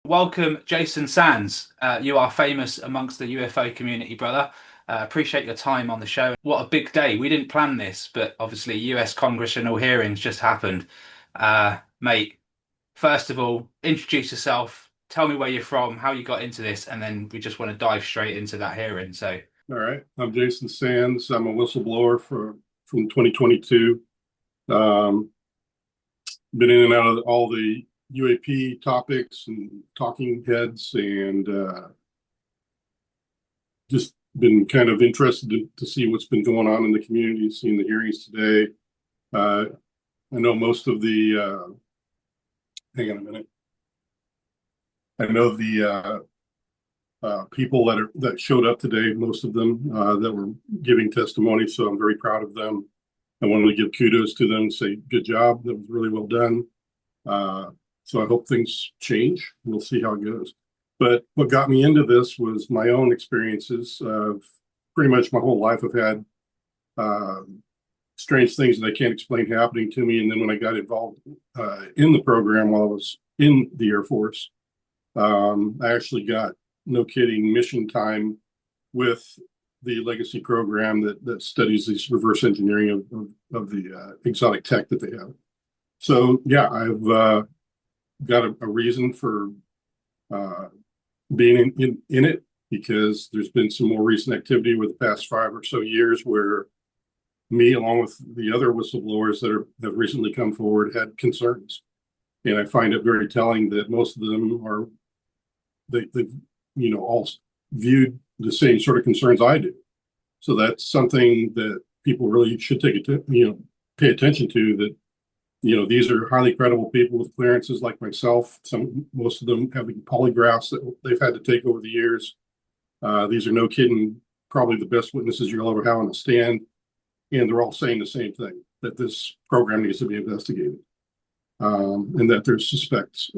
Welcome, Jason Sands. You are famous amongst the UFO community, brother. Appreciate your time on the show. What a big day. We didn't plan this, but obviously US congressional hearings just happened. Mate, first of all, introduce yourself. Tell me where you're from, how you got into this, and then we just want to dive straight into that hearing. So, All right. I'm Jason Sands. I'm a whistleblower from 2022. Um, Been in and out of all the UAP topics and talking heads, and just been kind of interested to see what's been going on in the community, seeing the hearings today. I know most of hang on a minute. I know the people that showed up today, most of them that were giving testimony. So I'm very proud of them. I wanted to give kudos to them, say good job. That was really well done. So I hope things change. We'll see how it goes. But what got me into this was my own experiences. Pretty much my whole life I've had strange things that I can't explain happening to me. And then when I got involved in the program while I was in the Air Force, I actually got, no kidding, mission time with the legacy program that studies this reverse engineering of the exotic tech that they have. So yeah, I've got a reason for being in it, because there's been some more recent activity with the past 5 or so years where me, along with the other whistleblowers that have recently come forward, had concerns. And I find it very telling that most of them they've all viewed the same sort of concerns I do. So that's something that people really should pay attention to, that these are highly credible people with clearances like myself. Most of them having polygraphs that they've had to take over the years. These are, no kidding, probably the best witnesses you'll ever have on the stand. And they're all saying the same thing, that this program needs to be investigated. And that there's suspects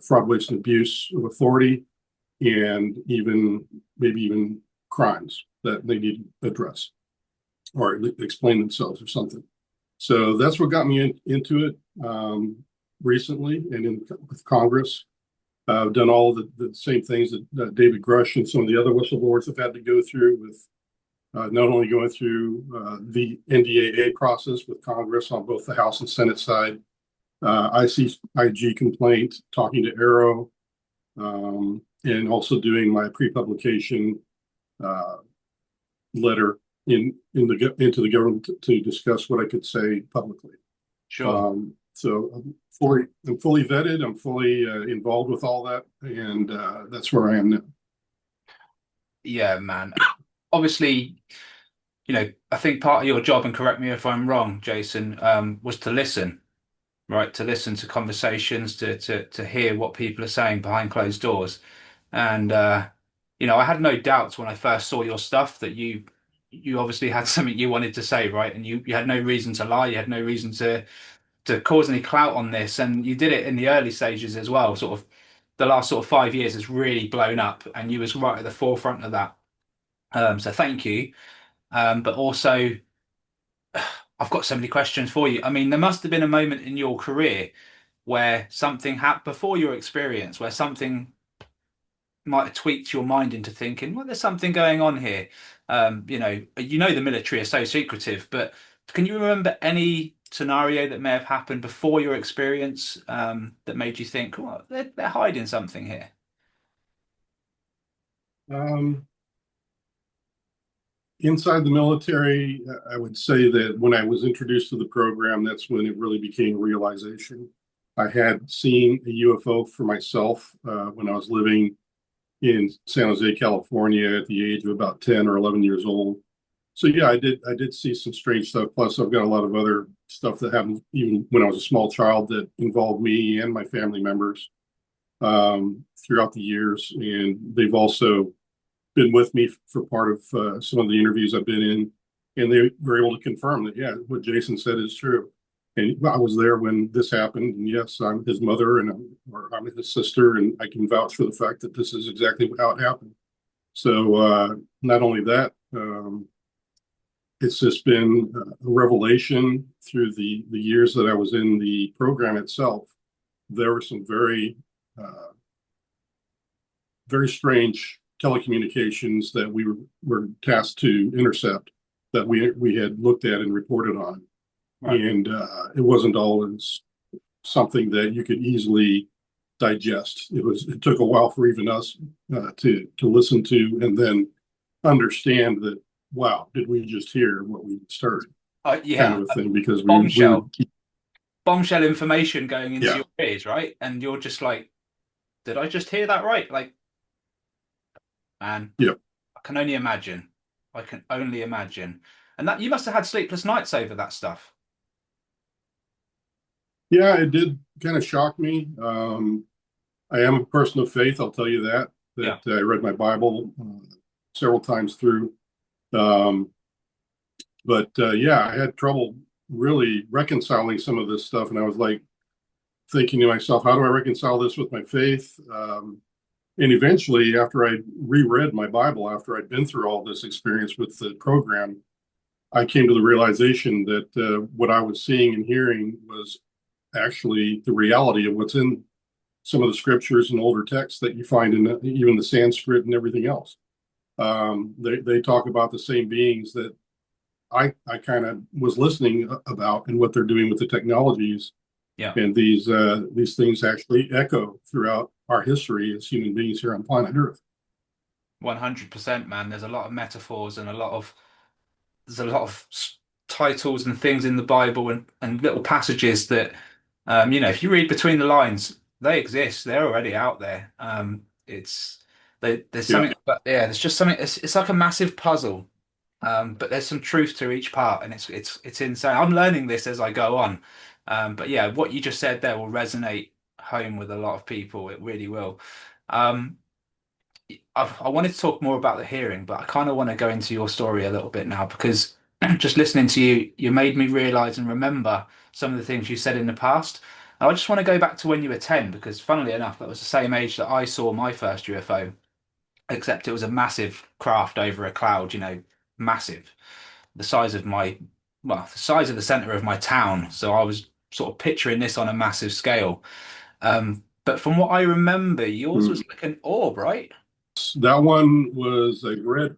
fraud, waste, and abuse of authority, and maybe even crimes that they need to address or explain themselves or something. So that's what got me into it recently, and with Congress. I've done all the same things that David Grush and some of the other whistleblowers have had to go through, with not only going through the NDAA process with Congress on both the House and Senate side, ICIG complaint, talking to Arrow, and also doing my pre-publication letter into the government to discuss what I could say publicly. sure. So I'm fully vetted. I'm fully involved with all that, and that's where I am now. Yeah, man. Obviously, I think part of your job, and correct me if I'm wrong, Jason, was to listen, right? To listen to conversations, to hear what people are saying behind closed doors. And I had no doubts when I first saw your stuff that you obviously had something you wanted to say, right? And you had no reason to lie. You had no reason to cause any clout on this. And you did it in the early stages as well. Sort of the last sort of 5 years has really blown up, and you was right at the forefront of that. So thank you. But also, I've got so many questions for you. I mean, there must have been a moment in your career where something happened before your experience, where something might have tweaked your mind into thinking, well, there's something going on here. The military are so secretive, but can you remember any scenario that may have happened before your experience that made you think, well, they're hiding something here? Um, Inside the military, I would say that when I was introduced to the program, that's when it really became a realization. I had seen a UFO for myself when I was living in San Jose, California, at the age of about 10 or 11 years old. So yeah, I did see some strange stuff. Plus, I've got a lot of other stuff that happened even when I was a small child that involved me and my family members throughout the years, and they've also been with me for part of some of the interviews I've been in, and they were able to confirm that, yeah, what Jason said is true. And I was there when this happened, and yes, I'm his mother, and I'm his sister, and I can vouch for the fact that this is exactly how it happened. So not only that, it's just been a revelation through the years that I was in the program itself. There were some very very strange telecommunications that were tasked to intercept that we had looked at and reported on. Right. And it wasn't always something that you could easily digest. It took a while for even us to listen to and then understand that, wow, did we just hear what we started, kind Yeah, of a thing, because we bombshell, would, bombshell information going into yeah, your ears, right? And you're just like, did I just hear that right? Like, man, yeah. I can only imagine. I can only imagine. And that you must have had sleepless nights over that stuff. Yeah, it did kind of shock me. I am a person of faith, I'll tell you that Yeah. I read my Bible several times through. Um, but yeah, I had trouble really reconciling some of this stuff. And I was like thinking to myself, how do I reconcile this with my faith? And eventually, after I reread my Bible, after I'd been through all this experience with the program, I came to the realization that what I was seeing and hearing was actually the reality of what's in some of the scriptures and older texts that you find in even the Sanskrit and everything else. They talk about the same beings that I kind of was listening about and what they're doing with the technologies. Yeah. And these things actually echo throughout our history as human beings here on planet Earth. 100%, man. There's a lot of metaphors and there's a lot of titles and things in the Bible and little passages that, if you read between the lines, they exist. They're already out there. There's Yeah, something, but yeah, there's just something. It's like a massive puzzle, but there's some truth to each part, and it's insane. I'm learning this as I go on, but yeah, what you just said there will resonate home with a lot of people. It really will. Um, I wanted to talk more about the hearing, but I kind of want to go into your story a little bit now because just listening to you, you made me realize and remember some of the things you said in the past. And I just want to go back to when you were 10, because funnily enough, that was the same age that I saw my first UFO, except it was a massive craft over a cloud, massive, the size of the size of the center of my town. So I was sort of picturing this on a massive scale. But from what I remember, yours was like an orb, right? that one was a red.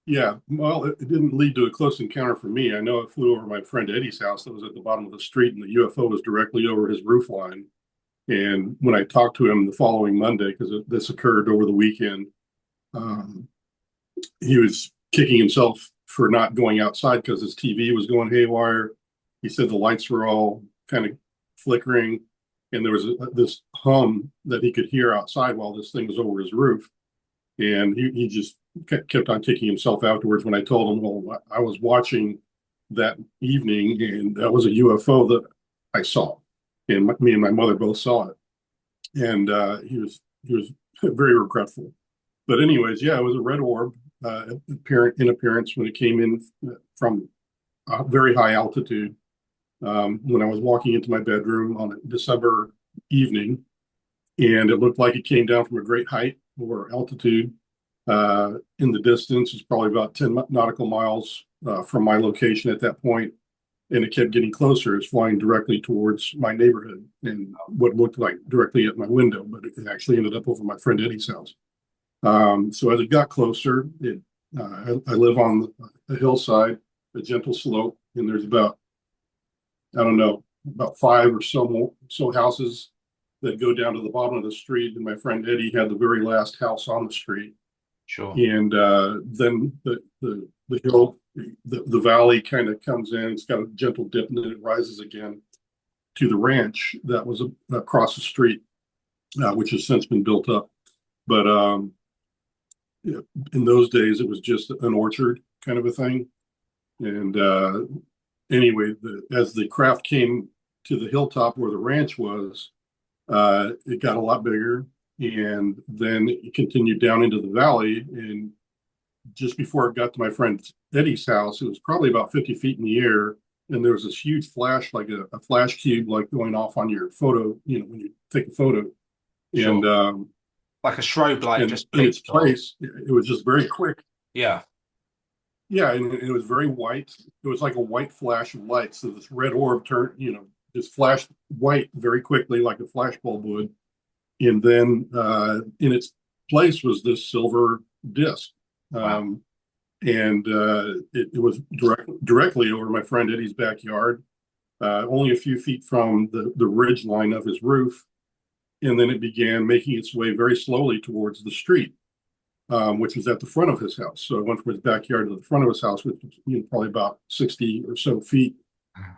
Yeah, well, it didn't lead to a close encounter for me. I know it flew over my friend Eddie's house that was at the bottom of the street, and the UFO was directly over his roof line. And when I talked to him the following Monday, because this occurred over the weekend, um, he was kicking himself for not going outside because his TV was going haywire. He said the lights were all kind of flickering, and there was this hum that he could hear outside while this thing was over his roof. And he just kept on kicking himself afterwards when I told him, well, I was watching that evening, and that was a UFO that I saw. And me and my mother both saw it. And he was very regretful. But anyways, yeah, it was a red orb in appearance when it came in from a very high altitude. When I was walking into my bedroom on a December evening, and it looked like it came down from a great height or altitude. In the distance, it's probably about 10 nautical miles from my location at that point, and it kept getting closer. It's flying directly towards my neighborhood and what looked like directly at my window, but it actually ended up over my friend Eddie's house. So as it got closer, I live on a hillside, a gentle slope, and there's about, I don't know, about five or so houses that go down to the bottom of the street. And my friend Eddie had the very last house on the street. Sure. And then the hill, the valley kind of comes in. It's got a gentle dip, and then it rises again to the ranch that was across the street, which has since been built up. But in those days, it was just an orchard kind of a thing. And anyway, as the craft came to the hilltop where the ranch was, it got a lot bigger, and then it continued down into the valley. And just before it got to my friend Eddie's house, it was probably about 50 feet in the air, and there was this huge flash, like a flash cube, like going off on your photo, when you take a photo. Sure. And Like a strobe light and just in its blinked or place, it was just very quick. yeah. Yeah, and it was very white. It was like a white flash of light. So this red orb turned, just flashed white very quickly, like a flash bulb would. And then in its place was this silver disc. Wow. And it was directly over my friend Eddie's backyard, only a few feet from the ridge line of his roof. And then it began making its way very slowly towards the street, which was at the front of his house. So it went from his backyard to the front of his house, which was probably about 60 or so feet.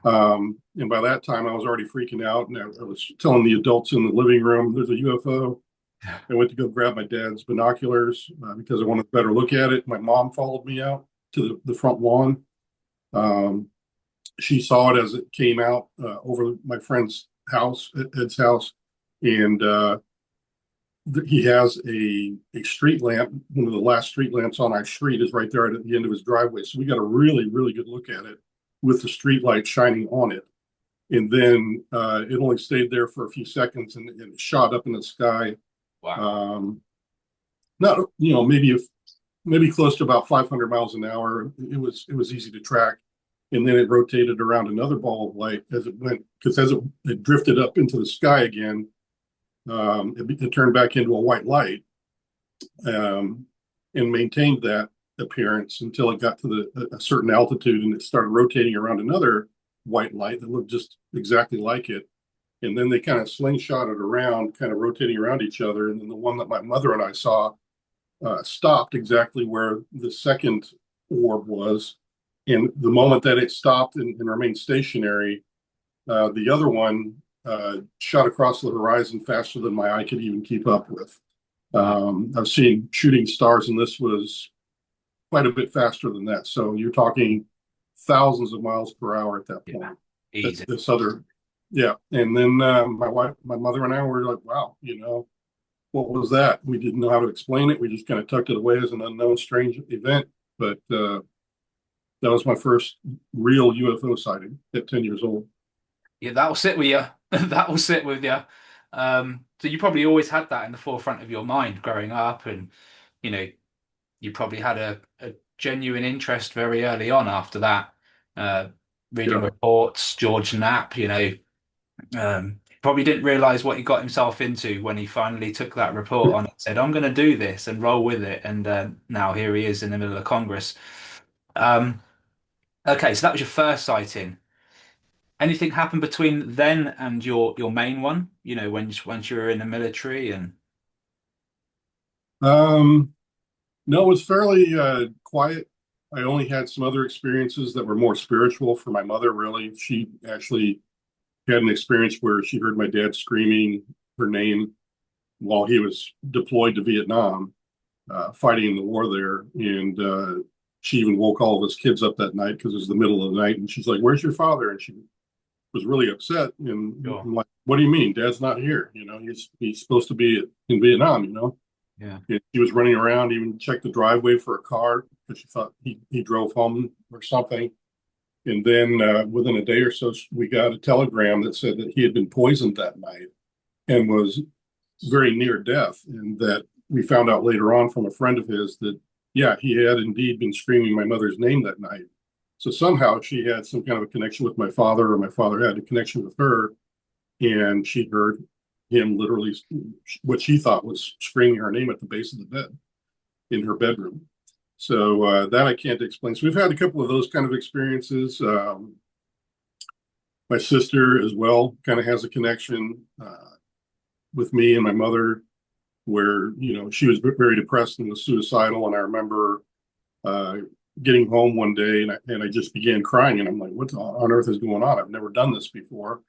And by that time, I was already freaking out, and I was telling the adults in the living room, "There's a UFO." I went to go grab my dad's binoculars because I wanted a better look at it. My mom followed me out to the front lawn. Um, she saw it as it came out over my friend's house, Ed's house, and he has a street lamp. One of the last street lamps on our street is right there at the end of his driveway. So we got a really, really good look at it with the street light shining on it. And then it only stayed there for a few seconds, and it shot up in the sky. Wow. Not, maybe close to about 500 miles an hour. It was easy to track. And then it rotated around another ball of light as it went, because as it drifted up into the sky again, it turned back into a white light, and maintained that appearance until it got to a certain altitude, and it started rotating around another white light that looked just exactly like it. And then they kind of slingshot it around, kind of rotating around each other. And then the one that my mother and I saw stopped exactly where the second orb was. And the moment that it stopped and remained stationary, the other one shot across the horizon faster than my eye could even keep up with. I've seen shooting stars, and this was quite a bit faster than that. So you're talking thousands of miles per hour at that point. Yeah, easy. This other, yeah. And then my mother and I were like, wow, what was that? We didn't know how to explain it. We just kind of tucked it away as an unknown strange event. But that was my first real UFO sighting at 10 years old. Yeah, that'll sit with you. That will sit with you. So you probably always had that in the forefront of your mind growing up, and you know, you probably had a genuine interest very early on after that. Uh, Reading Yeah. reports, George Knapp, probably didn't realize what he got himself into when he finally took that report on and said, "I'm going to do this and roll with it." And now here he is in the middle of Congress. Um, okay, so that was your first sighting. Anything happened between then and your main one? Once you were in the military and Um, no, it was fairly quiet. I only had some other experiences that were more spiritual for my mother, really. She actually had an experience where she heard my dad screaming her name while he was deployed to Vietnam, fighting in the war there. And she even woke all of us kids up that night because it was the middle of the night. And she's like, "Where's your father?" And she was really upset. And sure. I'm like, "What do you mean? Dad's not here. He's supposed to be in Vietnam, Yeah. And he was running around, even checked the driveway for a car because she thought he drove home or something. And then within a day or so, we got a telegram that said that he had been poisoned that night and was very near death. And that we found out later on from a friend of his that, yeah, he had indeed been screaming my mother's name that night. So somehow she had some kind of a connection with my father, or my father had a connection with her. And she heard him literally what she thought was screaming her name at the base of the bed in her bedroom. So that I can't explain. So we've had a couple of those kind of experiences. My sister as well kind of has a connection with me and my mother, where she was very depressed and was suicidal. And I remember uh, getting home one day, and I just began crying, and I'm like, "What on earth is going on? I've never done this before."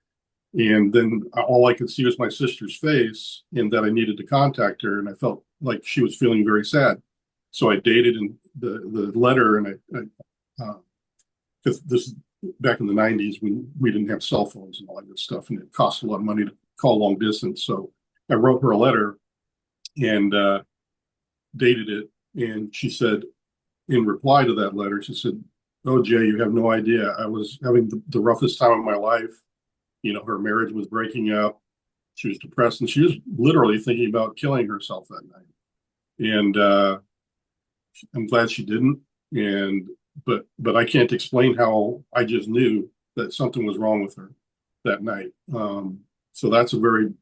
And then all I could see was my sister's face, and that I needed to contact her, and I felt like she was feeling very sad. So I dated in the letter, and because this is back in the '90s when we didn't have cell phones and all that good stuff, and it cost a lot of money to call long distance. So I wrote her a letter and dated it, and she said, in reply to that letter, she said, "Oh, Jay, you have no idea. I was having the roughest time of my life. Her marriage was breaking up. She was depressed, and she was literally thinking about killing herself that night. And I'm glad she didn't. And but I can't explain how I just knew that something was wrong with her that night. So that's a very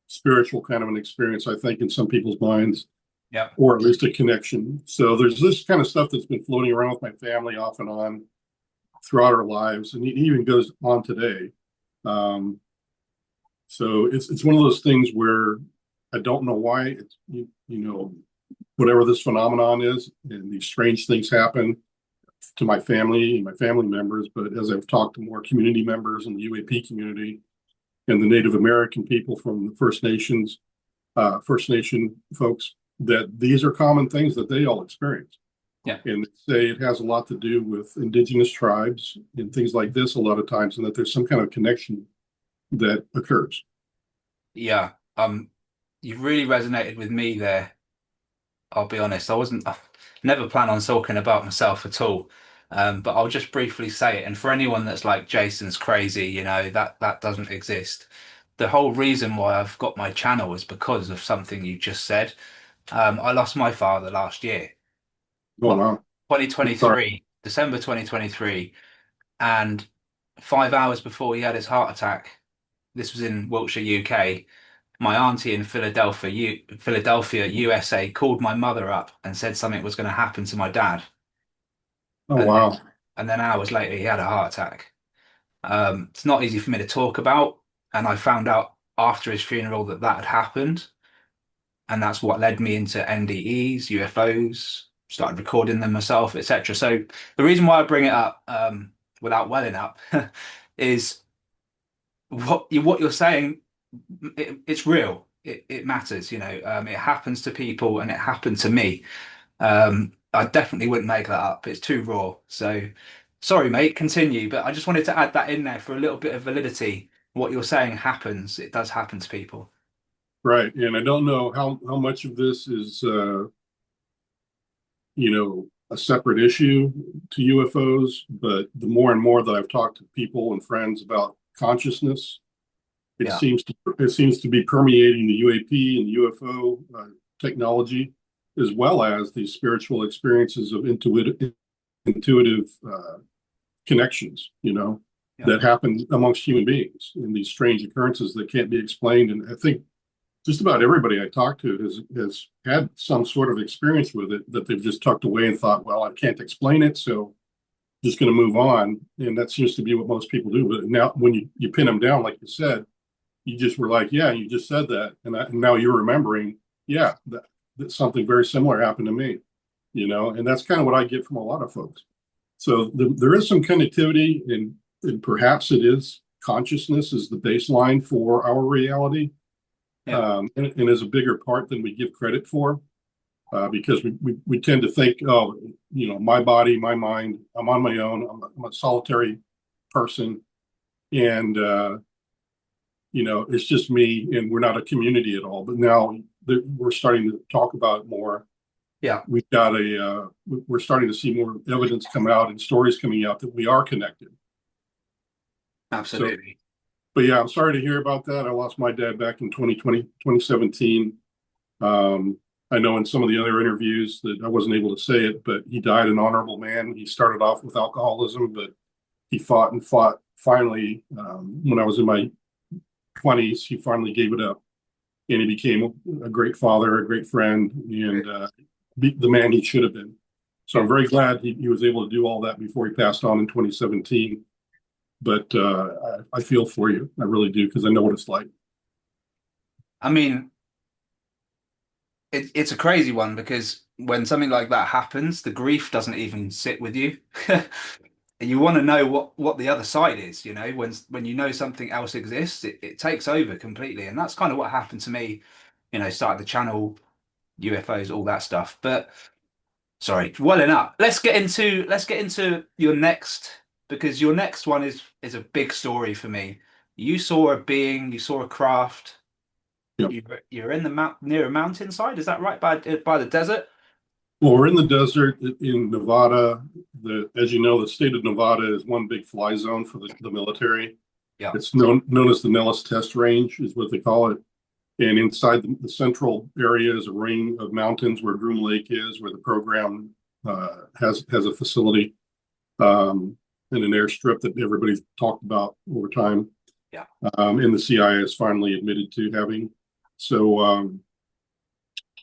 spiritual kind of an experience, I think, in some people's minds. Yeah. or at least a connection. So there's this kind of stuff that's been floating around with my family off and on throughout our lives, and it even goes on today. Um, so it's one of those things where I don't know why it's whatever this phenomenon is, and these strange things happen to my family and my family members. But as I've talked to more community members in the UAP community and the Native American people from the First Nation folks, that these are common things that they all experience. Yeah. And they say it has a lot to do with indigenous tribes and things like this a lot of times, and that there's some kind of connection that occurs. Yeah. You've really resonated with me there. I'll be honest. I never plan on talking about myself at all. But I'll just briefly say it. And for anyone that's like, Jason's crazy, that doesn't exist. The whole reason why I've got my channel is because of something you just said. I lost my father last year, Oh wow. Sorry. 2023, December 2023. And 5 hours before he had his heart attack, this was in Wiltshire, UK. My auntie in Philadelphia, USA, called my mother up and said something was going to happen to my dad. Oh And then, wow. and then hours later, he had a heart attack. It's not easy for me to talk about. And I found out after his funeral that that had happened. And that's what led me into NDEs, UFOs, started recording them myself, etc. So the reason why I bring it up, without welling up, is what you're saying. It's real. It matters. It happens to people, and it happened to me. I definitely wouldn't make that up. It's too raw. So sorry, mate. Continue. But I just wanted to add that in there for a little bit of validity. What you're saying happens. It does happen to people. Right. And I don't know how much of this is a separate issue to UFOs, but the more and more that I've talked to people and friends about consciousness, it Yeah. seems to it seems to be permeating the UAP and UFO technology, as well as these spiritual experiences of intuitive connections, Yeah. that happen amongst human beings, and these strange occurrences that can't be explained. And I think just about everybody I talk to has had some sort of experience with it that they've just tucked away and thought, well, I can't explain it, so just going to move on. And that seems to be what most people do. But now, when you pin them down, like you said, you just were like, yeah, you just said that, and now you're remembering, yeah, that something very similar happened to me, and that's kind of what I get from a lot of folks. So there is some connectivity, and perhaps it is consciousness is the baseline for our reality, Yeah. and is a bigger part than we give credit for, because we tend to think, oh, my body, my mind, I'm on my own, I'm a solitary person, and it's just me, and we're not a community at all. But now that we're starting to talk about it more, Yeah. we're starting to see more evidence come out and stories coming out that we are connected. So, Absolutely. but yeah, I'm sorry to hear about that. I lost my dad back in 2020, 2017. I know in some of the other interviews that I wasn't able to say it, but he died an honorable man. He started off with alcoholism, but he fought and fought. Finally, when I was in my 20s, he finally gave it up, and he became a great father, a great friend, and the man he should have been. So I'm very glad he was able to do all that before he passed on in 2017. But I feel for you. I really do, because I know what it's like. I mean, it's a crazy one because when something like that happens, the grief doesn't even sit with you. And you want to know what the other side is, when you know something else exists, it takes over completely. And that's kind of what happened to me, started the channel, UFOs, all that stuff. But sorry, well enough. Let's get into your next, because your next one is a big story for me. You saw a being, you saw a craft. Yep. You're in the near a mountainside, is that right? By the desert? Well, we're in the desert in Nevada. As you know, the state of Nevada is one big fly zone for the military. Yeah. It's known as the Nellis Test Range, is what they call it. And inside the central area is a ring of mountains where Groom Lake is, where the program has a facility, and an airstrip that everybody's talked about over time. Yeah. And the CIA has finally admitted to having. So,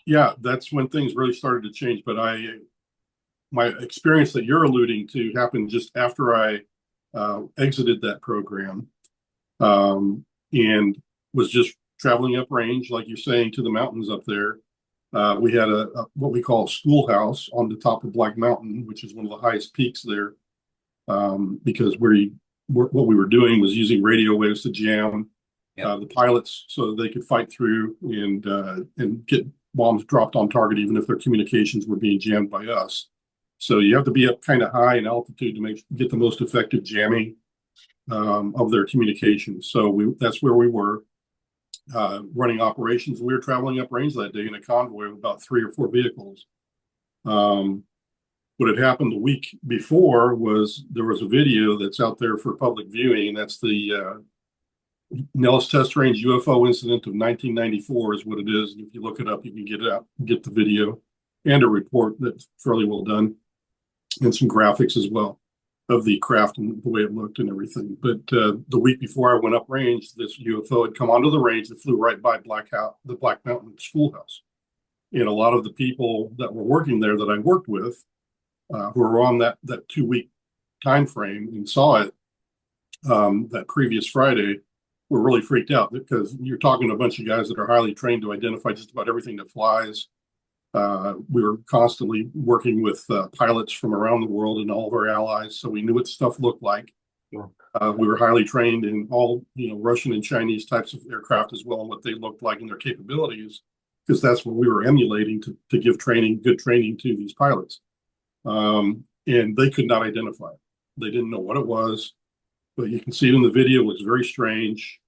yeah, that's when things really started to change. But my experience that you're alluding to happened just after I exited that program, and was just traveling up range, like you're saying, to the mountains up there. We had a what we call a schoolhouse on the top of Black Mountain, which is one of the highest peaks there, because what we were doing was using radio waves to jam Yeah. the pilots so they could fight through and get bombs dropped on target, even if their communications were being jammed by us. So you have to be up kind of high in altitude to get the most effective jamming of their communications. So that's where we were running operations. We were traveling up range that day in a convoy of about 3 or 4 vehicles. What had happened the week before was there was a video that's out there for public viewing, and that's the Nellis Test Range UFO incident of 1994 is what it is. If you look it up, you can get the video and a report that's fairly well done, and some graphics as well of the craft and the way it looked and everything. But the week before I went up range, this UFO had come onto the range that flew right by the Black Mountain Schoolhouse. And a lot of the people that were working there that I worked with, who were on that 2 week time frame and saw it that previous Friday, were really freaked out, because you're talking to a bunch of guys that are highly trained to identify just about everything that flies. We were constantly working with pilots from around the world and all of our allies, so we knew what stuff looked like. Sure. We were highly trained in all, Russian and Chinese types of aircraft as well, and what they looked like and their capabilities, because that's what we were emulating to give good training to these pilots. And they could not identify it. They didn't know what it was, but you can see it in the video. It looks very strange.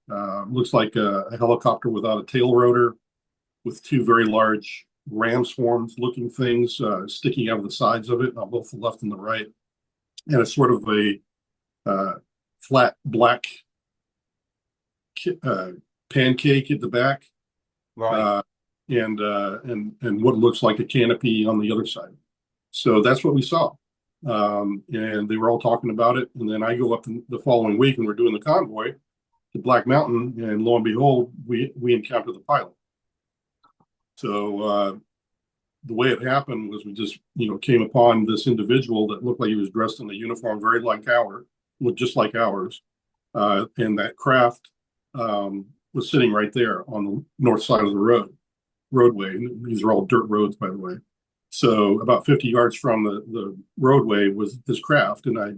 Looks like a helicopter without a tail rotor, with 2 very large ram swarms looking things sticking out of the sides of it on both the left and the right. And it's sort of a flat black pancake at the back, Right. and what looks like a canopy on the other side. So that's what we saw. And they were all talking about it. And then I go up the following week, and we're doing the convoy to Black Mountain, and lo and behold, we encounter the pilot. So the way it happened was we just, came upon this individual that looked like he was dressed in a uniform looked just like ours. And that craft was sitting right there on the north side of the roadway. And these are all dirt roads, by the way. So about 50 yards from the roadway was this craft. And I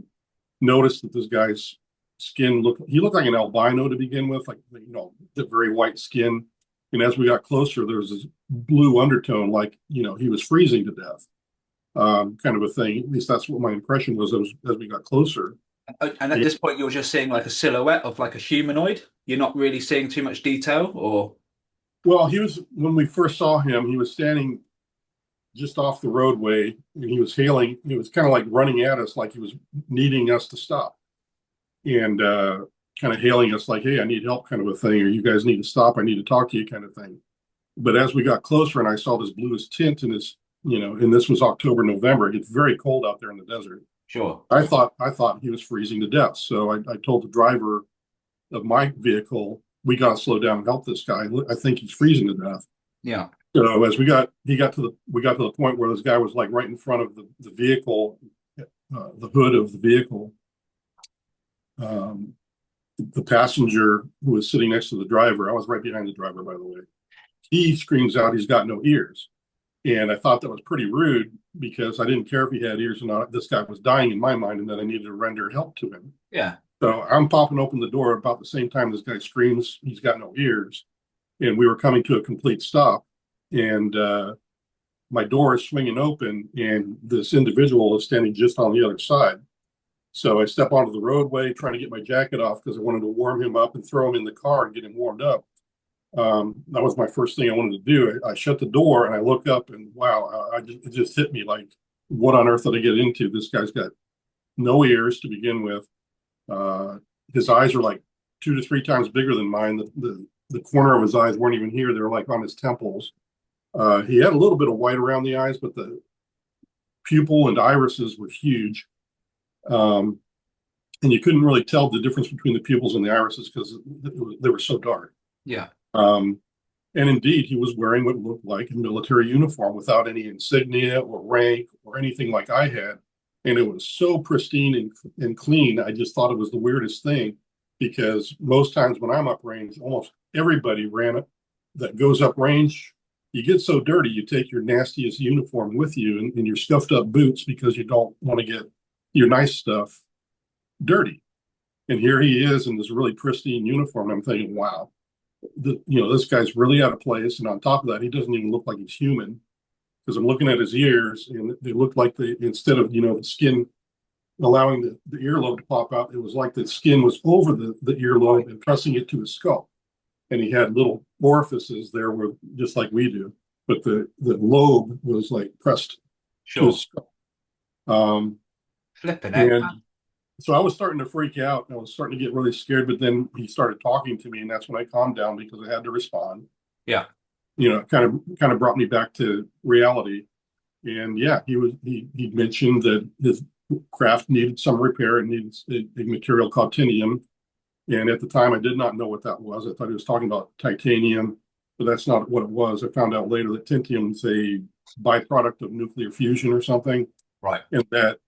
noticed that this guy's skin looked like an albino to begin with, like, the very white skin. And as we got closer, there was this blue undertone, like, he was freezing to death, kind of a thing. At least that's what my impression was as we got closer. And at this point, you're just seeing like a silhouette of like a humanoid. You're not really seeing too much detail, or Well, when we first saw him, he was standing just off the roadway, and he was hailing. He was kind of like running at us, like he was needing us to stop, and kind of hailing us like, "Hey, I need help," kind of a thing, or "You guys need to stop. I need to talk to you," kind of thing. But as we got closer, and I saw this bluish tint in his, and this was October, November. It gets very cold out there in the desert. sure. I thought he was freezing to death. So I told the driver of my vehicle, "We got to slow down and help this guy. I think he's freezing to death." Yeah. So as we got to the point where this guy was like right in front of the vehicle, the hood of the vehicle. The passenger who was sitting next to the driver, I was right behind the driver, by the way. He screams out, "He's got no ears." And I thought that was pretty rude, because I didn't care if he had ears or not. This guy was dying in my mind, and that I needed to render help to him. Yeah. So I'm popping open the door about the same time this guy screams, "He's got no ears." And we were coming to a complete stop. And my door is swinging open, and this individual is standing just on the other side. So I step onto the roadway, trying to get my jacket off, because I wanted to warm him up and throw him in the car and get him warmed up. That was my first thing I wanted to do. I shut the door and I look up, and wow, it just hit me like, what on earth did I get into? This guy's got no ears to begin with. His eyes are like 2 to 3 times bigger than mine. The corner of his eyes weren't even here. They were like on his temples. He had a little bit of white around the eyes, but the pupil and irises were huge. And you couldn't really tell the difference between the pupils and the irises, because they were so dark. Yeah. And indeed, he was wearing what looked like a military uniform without any insignia or rank or anything like I had. And it was so pristine and clean. I just thought it was the weirdest thing because most times when I'm up range, almost everybody ran it that goes up range. You get so dirty, you take your nastiest uniform with you and your scuffed up boots because you don't want to get your nice stuff dirty. And here he is in this really pristine uniform. I'm thinking, wow, this guy's really out of place. And on top of that, he doesn't even look like he's human because I'm looking at his ears and they look like instead of, the skin allowing the earlobe to pop out, it was like the skin was over the earlobe and pressing it to his skull. And he had little orifices there where just like we do, but the lobe was like pressed to Sure. his skull. Um, Flipping egg, and man. so I was starting to freak out. I was starting to get really scared, but then he started talking to me, and that's when I calmed down because I had to respond. Yeah. It kind of brought me back to reality. And yeah, he mentioned that his craft needed some repair. It needed a material called tinium. And at the time, I did not know what that was. I thought he was talking about titanium, but that's not what it was. I found out later that tinium is a byproduct of nuclear fusion or something, Right. and that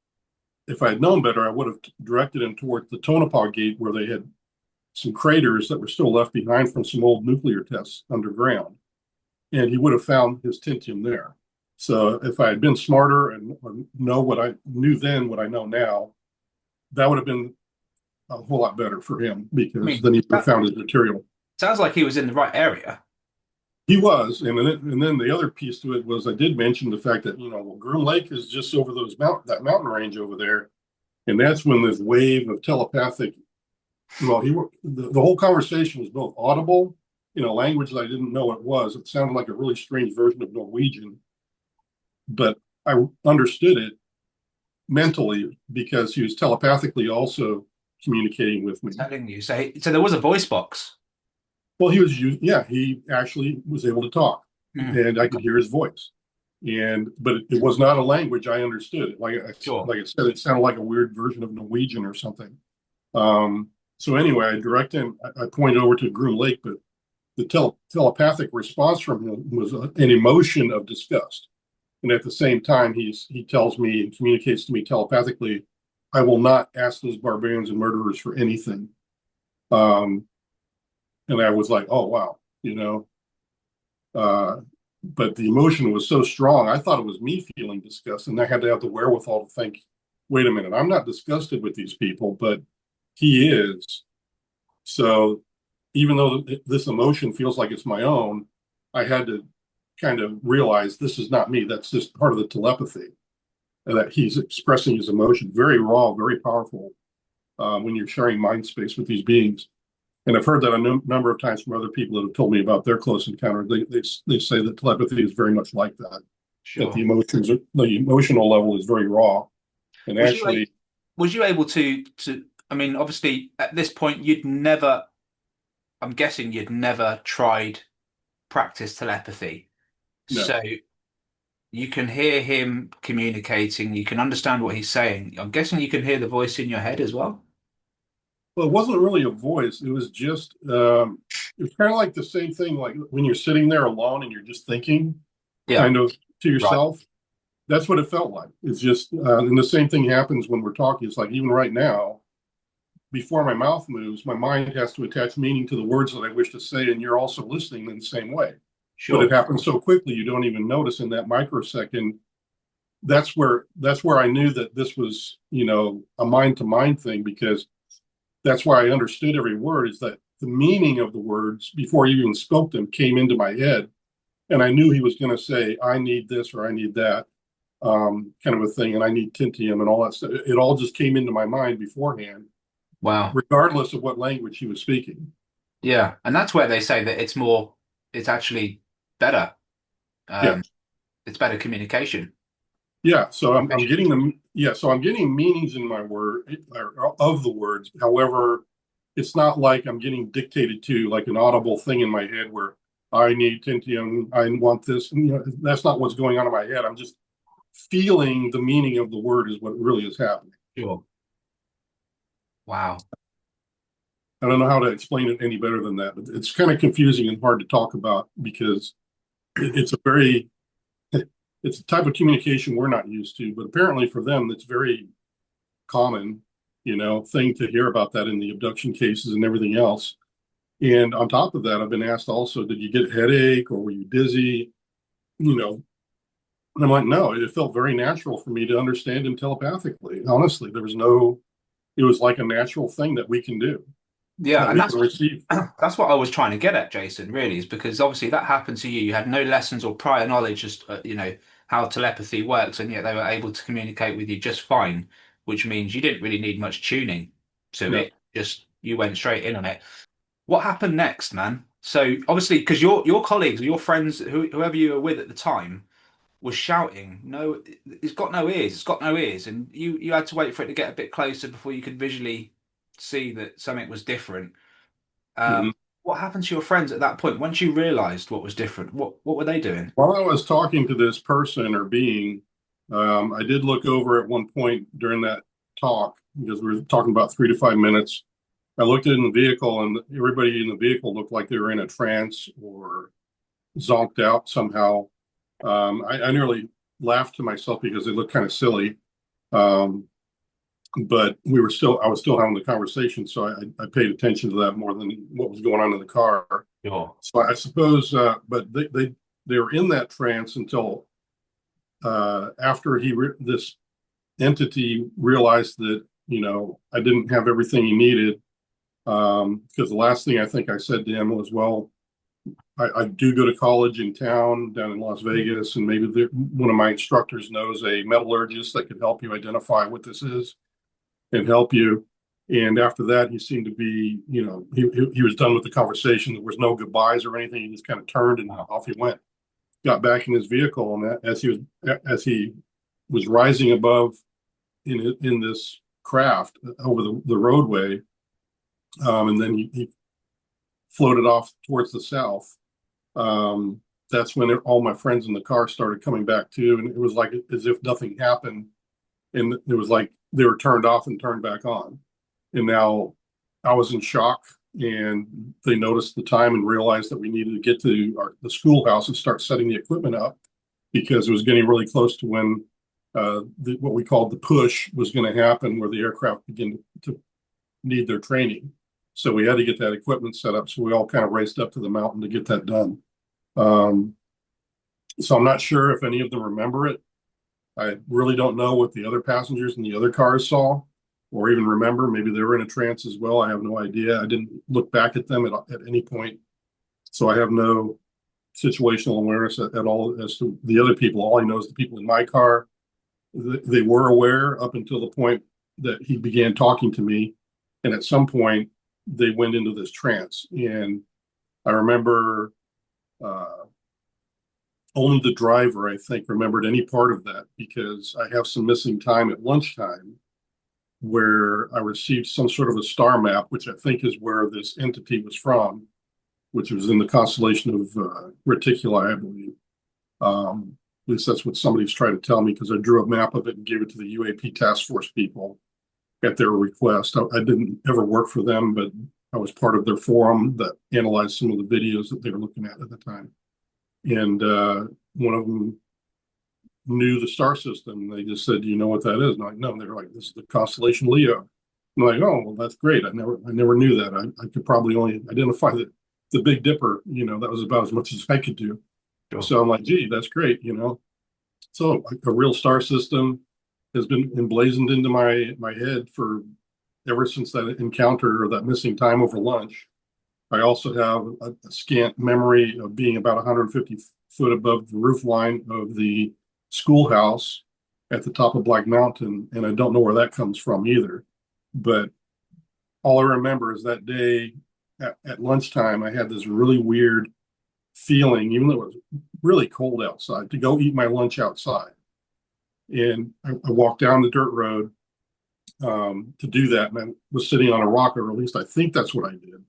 if I had known better, I would have directed him towards the Tonopah Gate where they had some craters that were still left behind from some old nuclear tests underground. And he would have found his tintium there. So if I had been smarter and know what I knew then, what I know now, that would have been a whole lot better for him I because mean, then he would have that found his material. sounds like he was in the right area. He was, and then the other piece to it was I did mention the fact that Groom Lake is just over that mountain range over there, and that's when this wave of telepathic. Well, the whole conversation was both audible in a language that I didn't know it was. It sounded like a really strange version of Norwegian, but I understood it mentally because he was telepathically also communicating with me. Telling you. So there was a voice box. Well, yeah, he actually was able to talk, Mm, and I could hear his voice. But it was not a language I understood. sure. Like I said, it sounded like a weird version of Norwegian or something. So anyway, I pointed over to Groom Lake, but the telepathic response from him was an emotion of disgust. And at the same time, he tells me and communicates to me telepathically, I will not ask those barbarians and murderers for anything. Um, and I was like, oh wow, Uh, but the emotion was so strong, I thought it was me feeling disgust, and I had to have the wherewithal to think, wait a minute, I'm not disgusted with these people, but he is. So even though this emotion feels like it's my own, I had to kind of realize this is not me. That's just part of the telepathy, and that he's expressing his emotion. Very raw, very powerful when you're sharing mind space with these beings. And I've heard that a number of times from other people that have told me about their close encounter. They say that telepathy is very much like that. That Sure. the emotional level is very raw. And Was you a, actually, was you able to I mean, obviously at this point I'm guessing you'd never tried practice telepathy. no, So you can hear him communicating, you can understand what he's saying. I'm guessing you can hear the voice in your head as well. well, it wasn't really a voice. It was just it was kind of like the same thing, like when you're sitting there alone and you're just thinking, Yeah. kind of to Right. yourself. That's what it felt like. It's just, and the same thing happens when we're talking. It's like even right now, before my mouth moves, my mind has to attach meaning to the words that I wish to say, and you're also listening in the same way. But it Sure. happens so quickly you don't even notice in that microsecond. That's where I knew that this was, a mind to mind thing because that's why I understood every word is that the meaning of the words before he even spoke them came into my head. And I knew he was going to say, I need this or I need that, kind of a thing. And I need Tintium and all that stuff. It all just came into my mind beforehand, Wow. regardless of what language he was speaking. Yeah. And that's where they say that it's actually better. Yeah. Um, it's better communication. Yeah. So I'm Efficient. getting them. Yeah. So I'm getting meanings in my word of the words. However, it's not like I'm getting dictated to like an audible thing in my head where I need Tintium, I want this. And, that's not what's going on in my head. I'm just feeling the meaning of the word is what really is happening. Sure. Wow. I don't know how to explain it any better than that. It's kind of confusing and hard to talk about because it's a very it's a type of communication we're not used to, but apparently for them, it's very common, thing to hear about that in the abduction cases and everything else. And on top of that, I've been asked also, did you get a headache or were you dizzy? You know, and I'm like, no, it felt very natural for me to understand him telepathically. Honestly, it was like a natural thing that we can do, Yeah, that and we can receive. that's what I was trying to get at, Jason, really, is because obviously that happened to you. You had no lessons or prior knowledge as how telepathy works, and yet they were able to communicate with you just fine, which means you didn't really need much tuning to No. it. Just you went straight in on it. What happened next, man? So obviously, because your colleagues or your friends, whoever you were with at the time, was shouting, "No, it's got no ears. It's got no ears," and you had to wait for it to get a bit closer before you could visually see that something was different. Mhm. What happened to your friends at that point? Once you realized what was different, what were they doing? While I was talking to this person or being, I did look over at one point during that talk because we were talking about 3 to 5 minutes. I looked in the vehicle and everybody in the vehicle looked like they were in a trance or zonked out somehow. I nearly laughed to myself because they looked kind of silly. Um, but I was still having the conversation, so I paid attention to that more than what was going on in the car. Sure. So I suppose, but they were in that trance until after this entity realized that I didn't have everything he needed. Because the last thing I think I said to him was, well, I do go to college in town down in Las Vegas, and maybe one of my instructors knows a metallurgist that could help you identify what this is and help you. And after that, he seemed to be, he was done with the conversation. There was no goodbyes or anything. He just kind of turned and Wow. off he went. Got back in his vehicle, and as he was rising above in this craft over the roadway, and then he floated off towards the south. That's when all my friends in the car started coming back too, and it was like as if nothing happened, and it was like they were turned off and turned back on. And now I was in shock, and they noticed the time and realized that we needed to get to the schoolhouse and start setting the equipment up because it was getting really close to when what we called the push was going to happen, where the aircraft begin to need their training. So we had to get that equipment set up. So we all kind of raced up to the mountain to get that done. Um, so I'm not sure if any of them remember it. I really don't know what the other passengers in the other cars saw or even remember. Maybe they were in a trance as well. I have no idea. I didn't look back at them at any point. So I have no situational awareness at all as to the other people. All I know is the people in my car, they were aware up until the point that he began talking to me. And at some point, they went into this trance. And I remember only the driver, I think, remembered any part of that because I have some missing time at lunchtime where I received some sort of a star map, which I think is where this entity was from, which was in the constellation of Reticuli, I believe. At least that's what somebody's trying to tell me because I drew a map of it and gave it to the UAP task force people at their request. I didn't ever work for them, but I was part of their forum that analyzed some of the videos that they were looking at the time. And one of them knew the star system. They just said, "Do you know what that is?" And I'm like, "No." They were like, "This is the constellation Leo." I'm like, "Oh, well, that's great. I never knew that. I could probably only identify the Big Dipper. That was about as much as I could do." Sure. So I'm like, "Gee, that's great." So like, a real star system has been emblazoned into my head for ever since that encounter or that missing time over lunch. I also have a scant memory of being about 150 foot above the roof line of the schoolhouse at the top of Black Mountain, and I don't know where that comes from either. But all I remember is that day at lunchtime, I had this really weird feeling, even though it was really cold outside, to go eat my lunch outside. And I walked down the dirt road to do that, and I was sitting on a rock, or at least I think that's what I did.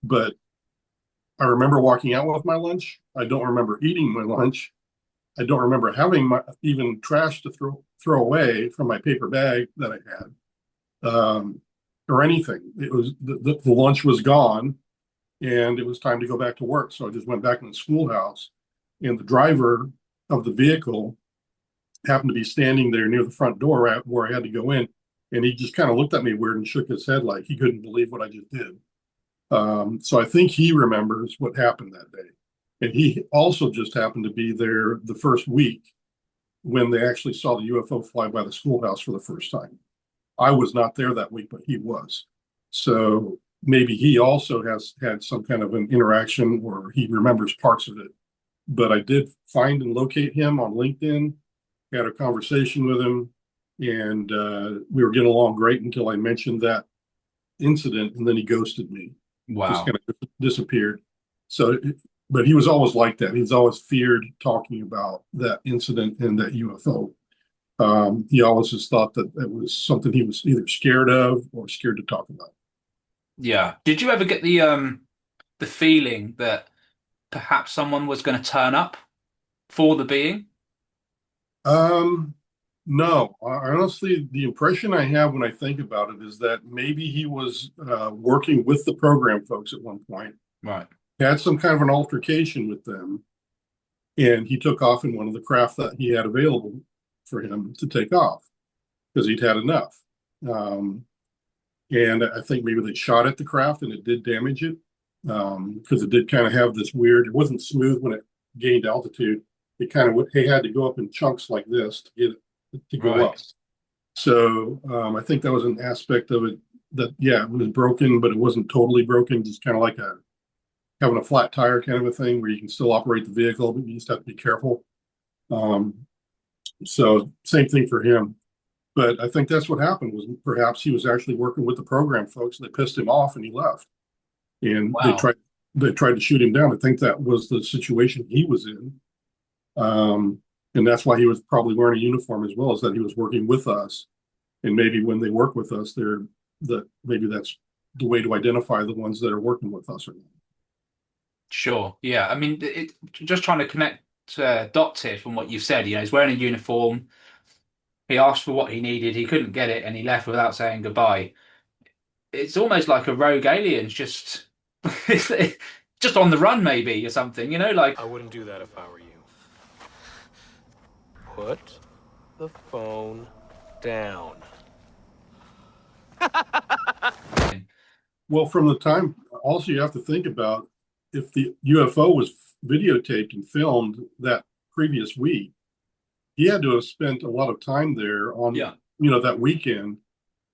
But I remember walking out with my lunch. I don't remember eating my lunch. I don't remember having even trash to throw away from my paper bag that I had. or anything. It was the lunch was gone, and it was time to go back to work. So I just went back in the schoolhouse, and the driver of the vehicle happened to be standing there near the front door where I had to go in, and he just kind of looked at me weird and shook his head like he couldn't believe what I just did. So I think he remembers what happened that day. And he also just happened to be there the first week when they actually saw the UFO fly by the schoolhouse for the first time. I was not there that week, but he was. So maybe he also has had some kind of an interaction or he remembers parts of it. But I did find and locate him on LinkedIn, had a conversation with him, and we were getting along great until I mentioned that incident, and then he ghosted me, just Wow. kind of disappeared. So, but he was always like that. He's always feared talking about that incident and that UFO. He always just thought that it was something he was either scared of or scared to talk about. Yeah. Did you ever get the feeling that perhaps someone was going to turn up for the being? Um, no, honestly, the impression I have when I think about it is that maybe he was working with the program folks at one point, Right. had some kind of an altercation with them, and he took off in one of the craft that he had available for him to take off because he'd had enough. Um, and I think maybe they shot at the craft and it did damage it because it did kind of have this weird. It wasn't smooth when it gained altitude. It kind of they had to go up in chunks like this to get it to go up. Right. So I think that was an aspect of it that yeah, it was broken, but it wasn't totally broken. Just kind of like a having a flat tire kind of a thing where you can still operate the vehicle, but you just have to be careful. Um, so same thing for him. But I think that's what happened was perhaps he was actually working with the program folks. They pissed him off and he left. And Wow. they tried to shoot him down. I think that was the situation he was in. Um, and that's why he was probably wearing a uniform as well, is that he was working with us. And maybe when they work with us, they're that maybe that's the way to identify the ones that are working with us or not. Sure. Yeah. I mean, just trying to connect dots here from what you've said. He's wearing a uniform. He asked for what he needed. He couldn't get it, and he left without saying goodbye. It's almost like a rogue alien's just just on the run, maybe, or something. Like I wouldn't do that if I were you. Put the phone down. Well, from the time, also you have to think about if the UFO was videotaped and filmed that previous week, he had to have spent a lot of time there on, yeah, that weekend.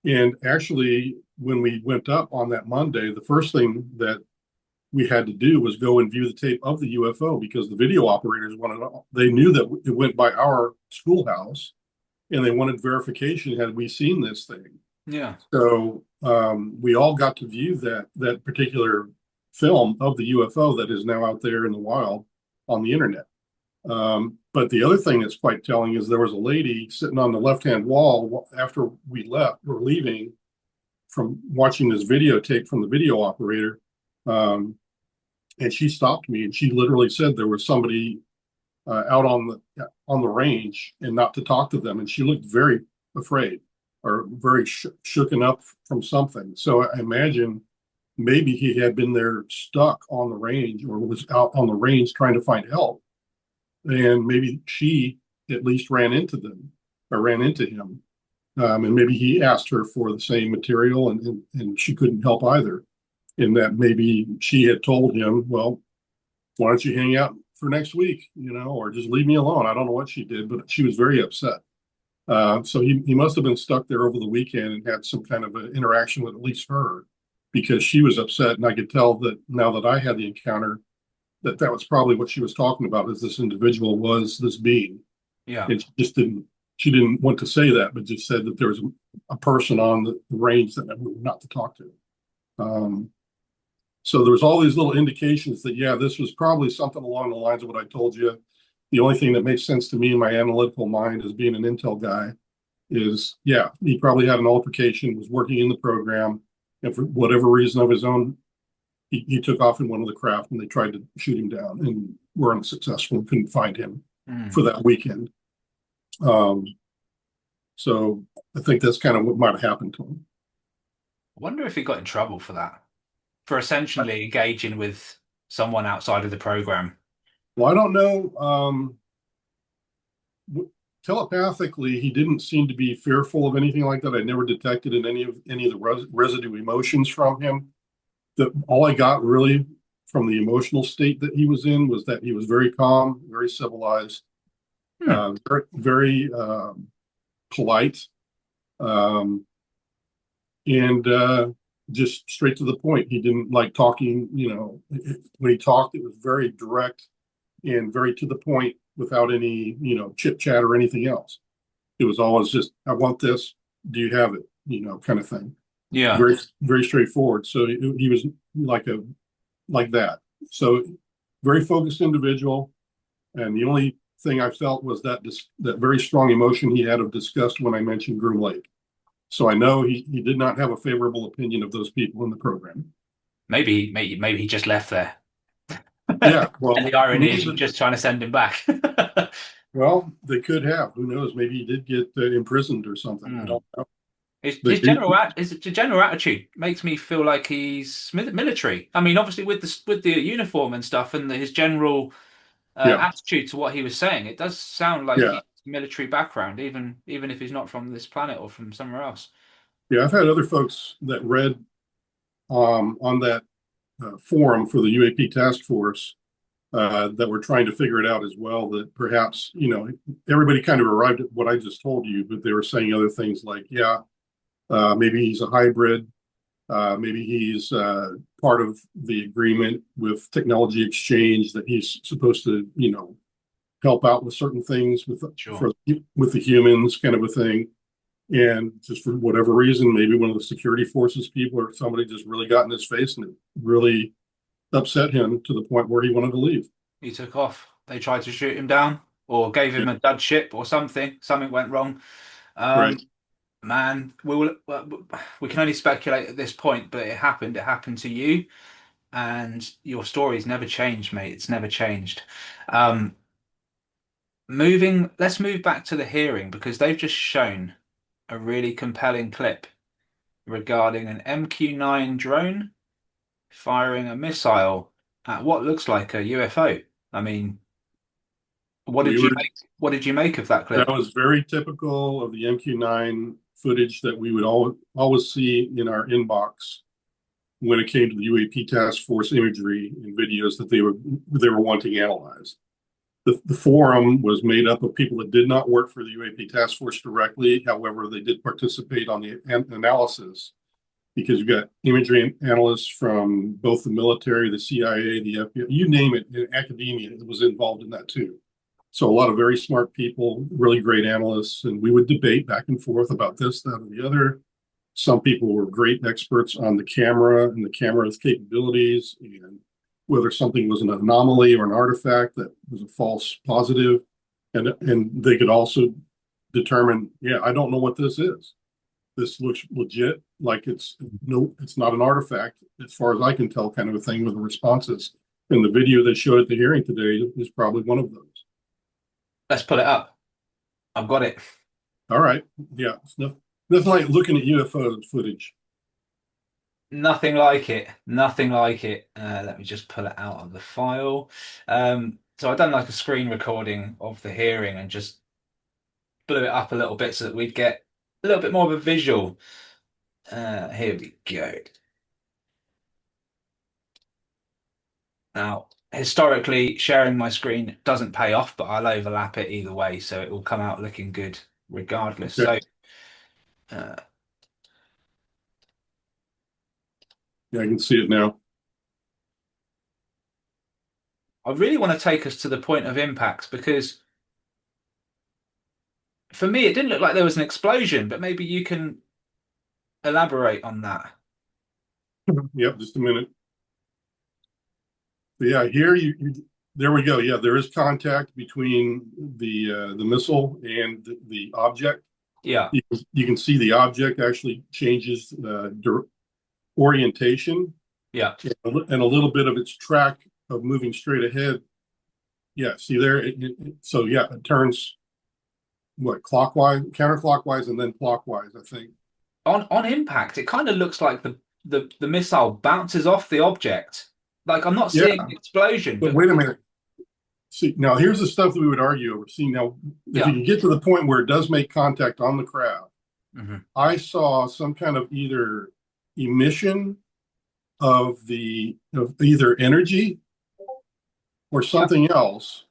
And actually, when we went up on that Monday, the first thing that we had to do was go and view the tape of the UFO because the video operators they knew that it went by our schoolhouse and they wanted verification had we seen this thing. yeah, So we all got to view that particular film of the UFO that is now out there in the wild on the internet. But the other thing that's quite telling is there was a lady sitting on the left-hand wall after we're leaving from watching this videotape from the video operator. Um, and she stopped me and she literally said there was somebody out on the range and not to talk to them. And she looked very afraid or very shooken up from something. So I imagine maybe he had been there stuck on the range or was out on the range trying to find help. And maybe she at least ran into them or ran into him. And maybe he asked her for the same material and she couldn't help either. And that maybe she had told him, well, why don't you hang out for next week, or just leave me alone. I don't know what she did, but she was very upset. So he must have been stuck there over the weekend and had some kind of an interaction with at least her because she was upset. And I could tell that now that I had the encounter, that was probably what she was talking about is this individual was this being. yeah. And she didn't want to say that, but just said that there was a person on the range that I moved not to talk to. So there was all these little indications that, yeah, this was probably something along the lines of what I told you. The only thing that makes sense to me in my analytical mind as being an intel guy is, yeah, he probably had an altercation, was working in the program, and for whatever reason of his own, he took off in one of the craft and they tried to shoot him down and were unsuccessful and couldn't find him Mm. for that weekend. So I think that's kind of what might have happened to him. I wonder if he got in trouble for that, for essentially engaging with someone outside of the program. Well, I don't know. Telepathically, he didn't seem to be fearful of anything like that. I never detected in any of the residue emotions from him. All I got really from the emotional state that he was in was that he was very calm, very civilized, Hmm. very polite, um, and just straight to the point. He didn't like talking. When he talked, it was very direct and very to the point without any, chit chat or anything else. It was always just, I want this. Do you have it? Kind of thing. Yeah. Very, very straightforward. So he was like that. So very focused individual. And the only thing I felt was that very strong emotion he had of disgust when I mentioned Groom Lake. So I know he did not have a favorable opinion of those people in the program. Maybe he just left there. Yeah, And well, the to irony me, is you're just trying to send him back. well, they could have. Who knows? Maybe he did get imprisoned or something. I Hmm. don't know. His, They his do. general attitude makes me feel like he's military. I mean, obviously with the uniform and stuff, and his general Yeah, attitude to what he was saying, it does sound like yeah, he's military background, even if he's not from this planet or from somewhere else. yeah. I've had other folks that read on that forum for the UAP task force that were trying to figure it out as well. That perhaps everybody kind of arrived at what I just told you, but they were saying other things like, yeah, maybe he's a hybrid. Maybe he's part of the agreement with technology exchange that he's supposed to, help out with certain things Sure. with the humans, kind of a thing. And just for whatever reason, maybe one of the security forces people or somebody just really got in his face and it really upset him to the point where he wanted to leave. He took off. They tried to shoot him down or gave Yeah, him a dud ship or something. Something went wrong. right. Um, Man, we can only speculate at this point, but it happened. It happened to you, and your story's never changed, mate. It's never changed. Um, let's move back to the hearing because they've just shown a really compelling clip regarding an MQ-9 drone firing a missile at what looks like a UFO. I mean, what We did you were make? What did you make of that That clip? was very typical of the MQ-9 footage that we would always see in our inbox when it came to the UAP task force imagery and videos that they were wanting analyzed. The forum was made up of people that did not work for the UAP task force directly. However, they did participate on the analysis because you've got imagery analysts from both the military, the CIA, the FBI, you name it, in academia was involved in that too. So a lot of very smart people, really great analysts, and we would debate back and forth about this, that, or the other. Some people were great experts on the camera and the camera's capabilities and whether something was an anomaly or an artifact that was a false positive. And they could also determine, yeah, I don't know what this is. This looks legit, like it's not an artifact, as far as I can tell, kind of a thing with the responses. And the video they showed at the hearing today is probably one of those. Let's put it up. I've got it. All right. Yeah. Nothing like looking at UFO footage. Nothing like it. Nothing like it. Let me just pull it out of the file. So I've done like a screen recording of the hearing and just blew it up a little bit so that we'd get a little bit more of a visual. Here we go. Now, historically, sharing my screen doesn't pay off, but I'll overlap it either way, so it will come out looking good regardless. Okay. So, uh, Yeah, I can see it now. I really want to take us to the point of impact because for me, it didn't look like there was an explosion, but maybe you can elaborate on that. Yep, just a minute. But yeah, here there we go. Yeah, there is contact between the missile and the object. Yeah, You can see the object actually changes orientation yeah. and a little bit of its track of moving straight ahead. Yeah, see there. So yeah, it turns what clockwise, counterclockwise, and then clockwise. I think. on impact, it kind of looks like the missile bounces off the object. Like I'm not Yeah, seeing an explosion, but but wait a minute. See, now here's the stuff that we would argue over. See, now if you yeah. can get to the point where it does make contact on the craft, Hmm. I saw some kind of either emission of either energy or Yeah. something else.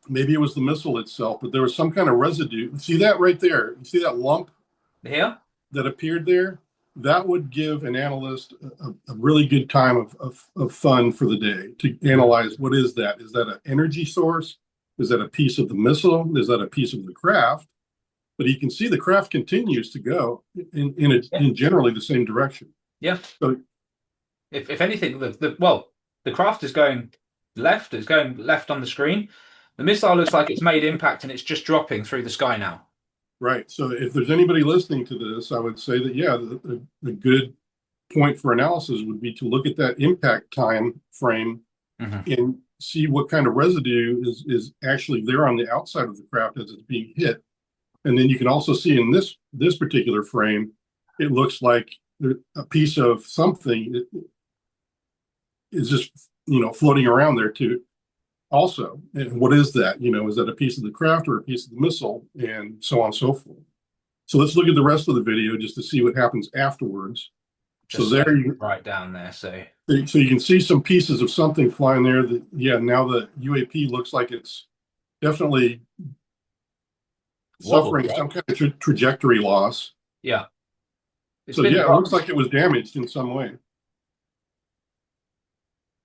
Maybe it was the missile itself, but there was some kind of residue. See that right there? You see that lump Here? that appeared there? That would give an analyst a really good time of fun for the day to Mm. analyze what is that? Is that an energy source? Is that a piece of the missile? Is that a piece of the craft? But you can see the craft continues to go Yeah. in generally the same direction. Yeah. So If anything, the craft is going left. It's going left on the screen. The missile looks like it's made impact and it's just dropping through the sky now. right. So if there's anybody listening to this, I would say that yeah, the good point for analysis would be to look at that impact time frame Hmm. and see what kind of residue is actually there on the outside of the craft as it's being hit. And then you can also see in this particular frame, it looks like a piece of something is just floating around there too. Also, and what is that? Is that a piece of the craft or a piece of the missile, and so on and so forth. So let's look at the rest of the video just to see what happens afterwards. So Just so there you right down there. So so you can see some pieces of something flying there. That yeah, now the UAP looks like it's definitely wobble, suffering right? some kind of trajectory loss. Yeah. It's So been yeah, it looks dropped. like it was damaged in some way.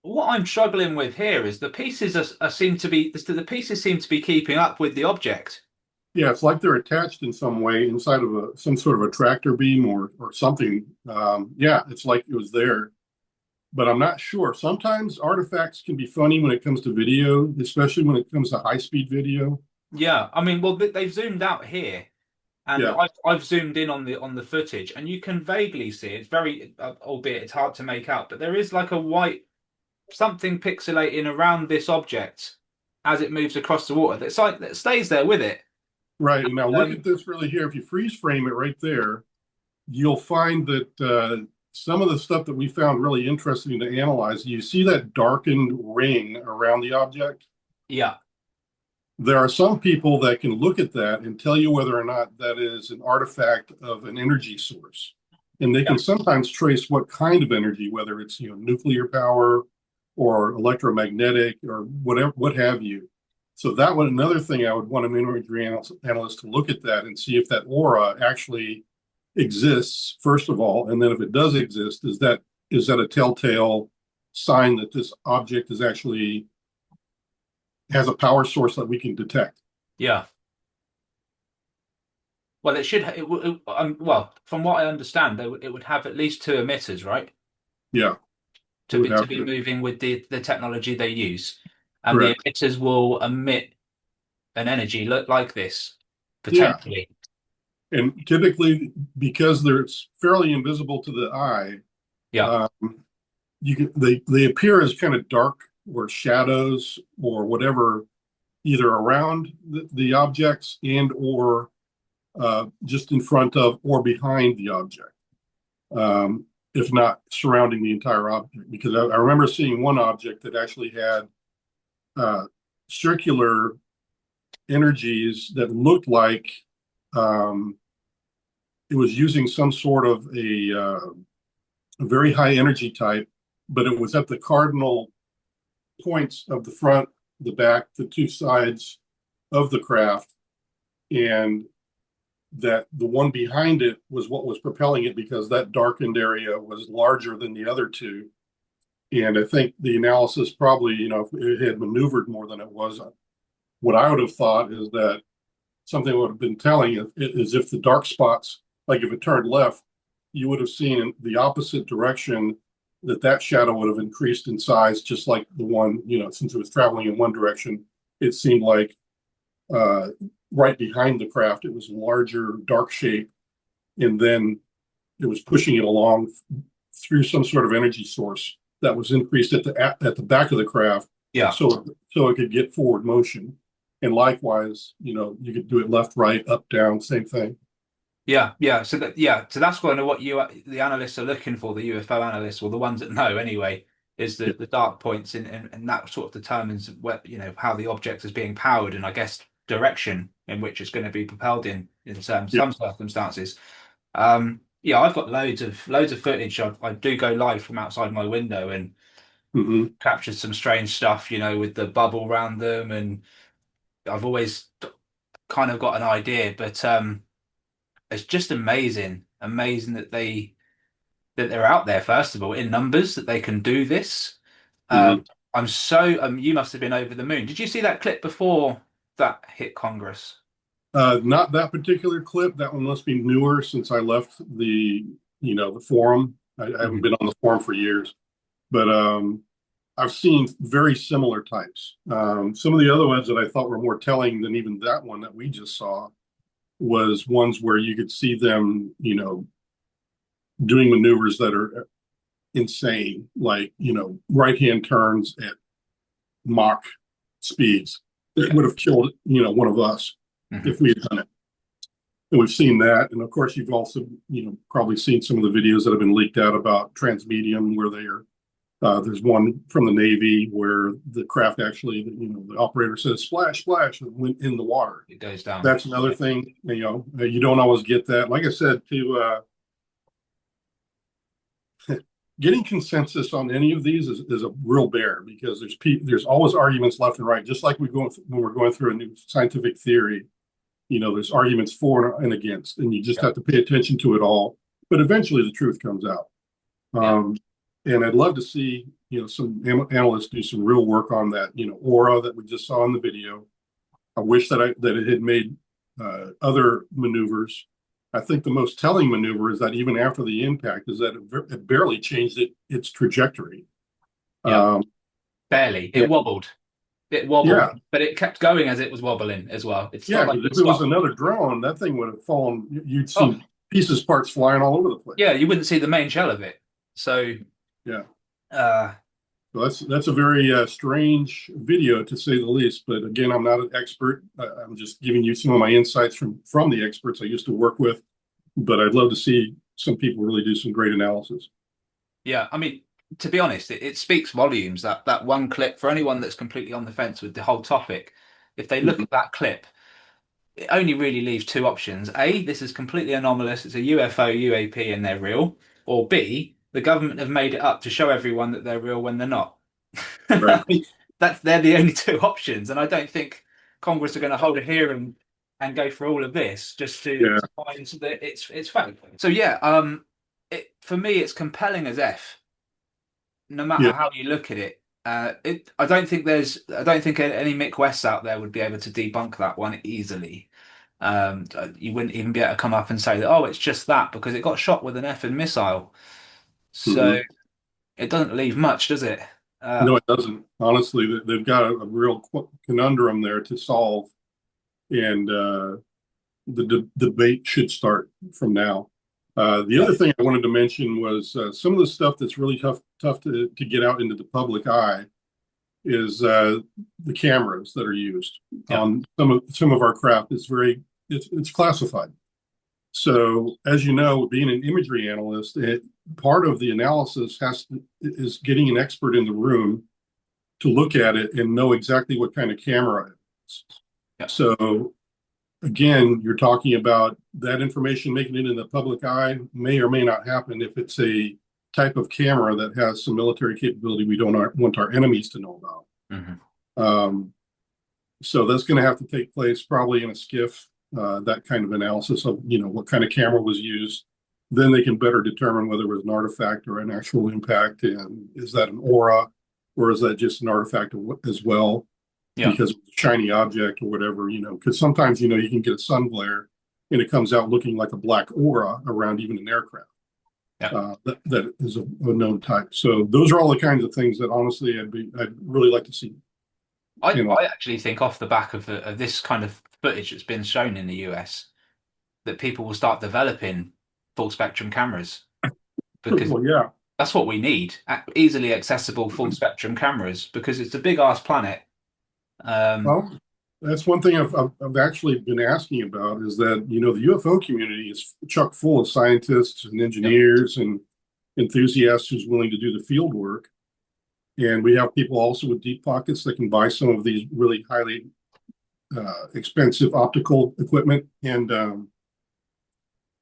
What I'm struggling with here is the pieces seem to be the pieces seem to be keeping up with the object. Yeah, it's like they're attached in some way inside of some sort of a tractor beam or something. Yeah, it's like it was there, but I'm not sure. Sometimes artifacts can be funny when it comes to video, especially when it comes to high speed video. Yeah, I mean, well, they've zoomed out here, and Yeah, I've zoomed in on the footage, and you can vaguely see it's very, albeit it's hard to make out, but there is like a white something pixelating around this object as it moves across the water. That's like that stays there with it. right. And now look Um, at this really here. If you freeze frame it right there, you'll find that some of the stuff that we found really interesting to analyze, you see that darkened ring around the object. yeah, There are some people that can look at that and tell you whether or not that is an artifact of an energy source. And they yeah, can sometimes trace what kind of energy, whether it's nuclear power or electromagnetic or whatever, what have you. So that would another thing I would want an imagery analyst to look at that and see if that aura actually exists, first of all, and then if it does exist, is that a telltale sign that this object is actually has a power source that we can detect? yeah. Well, it should. Well, from what I understand, it would have at least two emitters, right? Yeah, it To would be have to. moving with the technology they use, and the Correct. emitters will emit an energy look like this Yeah, potentially. and typically because they're fairly invisible to the eye, Yeah, um, they appear as kind of dark or shadows or whatever, either around the objects and or just in front of or behind the object, if not surrounding the entire object. Because I remember seeing one object that actually had uh, circular energies that looked like um, it was using some sort of a very high energy type, but it was at the cardinal points of the front, the back, the two sides of the craft, and that the one behind it was what was propelling it because that darkened area was larger than the other two. And I think the analysis probably, if it had maneuvered more than it was, what I would have thought is that something would have been telling is if the dark spots, like if it turned left, you would have seen in the opposite direction that shadow would have increased in size, just like the one, since it was traveling in one direction, it seemed like uh, right behind the craft, it was larger, dark shape, and then it was pushing it along through some sort of energy source that was increased at the back of the craft, yeah, so it could get forward motion. And likewise, you could do it left, right, up, down, same thing. Yeah. So that's kind of what the analysts are looking for, the UFO analysts, or the ones that know anyway, is Yeah. the dark points, and that sort of determines where, how the object is being powered, and I guess direction in which it's going to be propelled in Yeah. some circumstances. Yeah, I've got loads of footage. I do go live from outside my window and Hmm. capture some strange stuff, with the bubble around them, and I've always kind of got an idea, but it's just amazing that they're out there, first of all, in numbers, that they can do this. Hmm. You must have been over the moon. Did you see that clip before that hit Congress? Not that particular clip. That one must be newer since I left the forum. I haven't Mhm. been on the forum for years, but I've seen very similar types. Some of the other ones that I thought were more telling than even that one that we just saw was ones where you could see them, doing maneuvers that are insane, like, right hand turns at Mach speeds that Yeah. would have killed, one of us Mhm. if we had done it. And we've seen that. And of course, you've also, probably seen some of the videos that have been leaked out about transmedium where they are. There's one from the Navy where the craft actually, the operator says splash, splash, and went in the water. It goes down. That's another thing, you don't always get that. Like I said, getting consensus on any of these is a real bear because there's always arguments left and right. Just like when we're going through a new scientific theory, there's arguments for and against, and you just Yeah. have to pay attention to it all. But eventually, the truth comes out. Yeah. And I'd love to see, some analysts do some real work on that, aura that we just saw in the video. I wish that it had made other maneuvers. I think the most telling maneuver is that even after the impact, is that it barely changed its trajectory. Yeah. Um, Barely. It and wobbled. It wobbled, yeah, but it kept going as it was wobbling as well. It's yeah, not like because it if it was stopped. another drone, that thing would have fallen. You'd Oh, seen pieces, parts flying all over the place. yeah, you wouldn't see the main shell of it. So, Yeah. uh, So that's a very strange video to say the least. But again, I'm not an expert. I'm just giving you some of my insights from the experts I used to work with. But I'd love to see some people really do some great analysis. yeah, I mean, to be honest, it speaks volumes, that one clip, for anyone that's completely on the fence with the whole topic. If they look Mhm. at that clip, it only really leaves two options. A, this is completely anomalous. It's a UFO, UAP, and they're real. Or B, the government have made it up to show everyone that they're real when they're not. Right. I mean, they're the only two options, and I don't think Congress are going to hold a hearing and go through all of this just to Yeah. find that it's fake. So yeah, for me it's compelling as F, no matter Yeah. how you look at it. I don't think any Mick Wests out there would be able to debunk that one easily. You wouldn't even be able to come up and say that, oh, it's just that because it got shot with an effing missile. So Hmm. it doesn't leave much, does it? Uh, No, it doesn't. Honestly, they've got a real conundrum there to solve, and the debate should start from now. The yeah, other thing I wanted to mention was some of the stuff that's really tough to get out into the public eye is the cameras that are used yeah, on some of our craft. It's classified. So as you know, being an imagery analyst, part of the analysis is getting an expert in the room to look at it and know exactly what kind of camera it is. yeah, So again, you're talking about that information making it in the public eye may or may not happen if it's a type of camera that has some military capability we don't want our enemies to know about. hmm Um, so that's going to have to take place probably in a skiff, that kind of analysis of, what kind of camera was used. Then they can better determine whether it was an artifact or an actual impact. And is that an aura or is that just an artifact as well? yeah, Because it's a shiny object or whatever, because sometimes, you can get a sun glare and it comes out looking like a black aura around even an aircraft. yeah. That is a known type. So those are all the kinds of things that honestly I'd really like to see. I actually think off the back of this kind of footage that's been shown in the US that people will start developing full spectrum cameras because Well, yeah. that's what we need, easily accessible full spectrum cameras because it's a big ass planet. Um, Well, That's one thing I've actually been asking about is that, the UFO community is chock full of scientists and Yep. engineers and enthusiasts who's willing to do the field work. And we have people also with deep pockets that can buy some of these really highly expensive optical equipment. And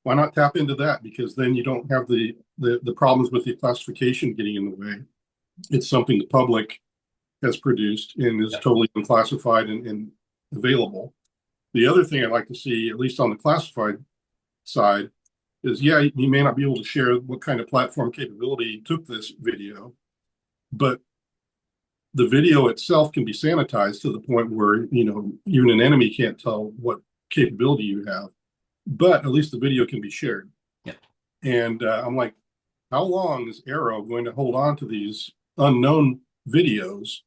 why not tap into that? Because then you don't have the problems with the classification getting in the way. It's something the public has produced and is Yep. totally unclassified and available. The other thing I'd like to see, at least on the classified side, is you may not be able to share what kind of platform capability took this video, but the video itself can be sanitized to the point where, even an enemy can't tell what capability you have, but at least the video can be shared. Yeah. And I'm like, how long is Arrow going to hold on to these unknown videos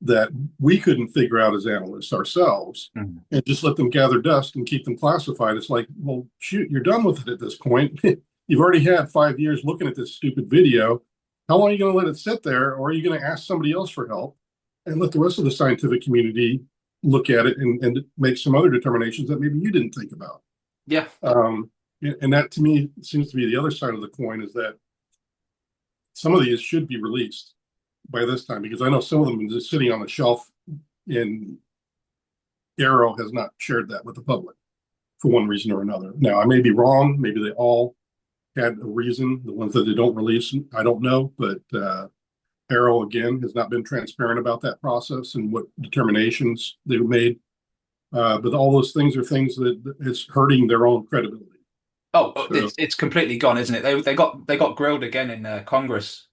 that we couldn't figure out as analysts ourselves Mhm. and just let them gather dust and keep them classified? It's like, well, shoot, you're done with it at this point. You've already had 5 years looking at this stupid video. How long are you going to let it sit there? Or are you going to ask somebody else for help and let the rest of the scientific community look at it and make some other determinations that maybe you didn't think about? Yeah. And that to me seems to be the other side of the coin, is that some of these should be released by this time, because I know some of them are just sitting on the shelf and Arrow has not shared that with the public for one reason or another. Now, I may be wrong. Maybe they all had a reason. The ones that they don't release, I don't know. But Arrow, again, has not been transparent about that process and what determinations they've made. But all those things are things that it's hurting their own credibility. Oh, So, it's completely gone, isn't it? They got grilled again in Congress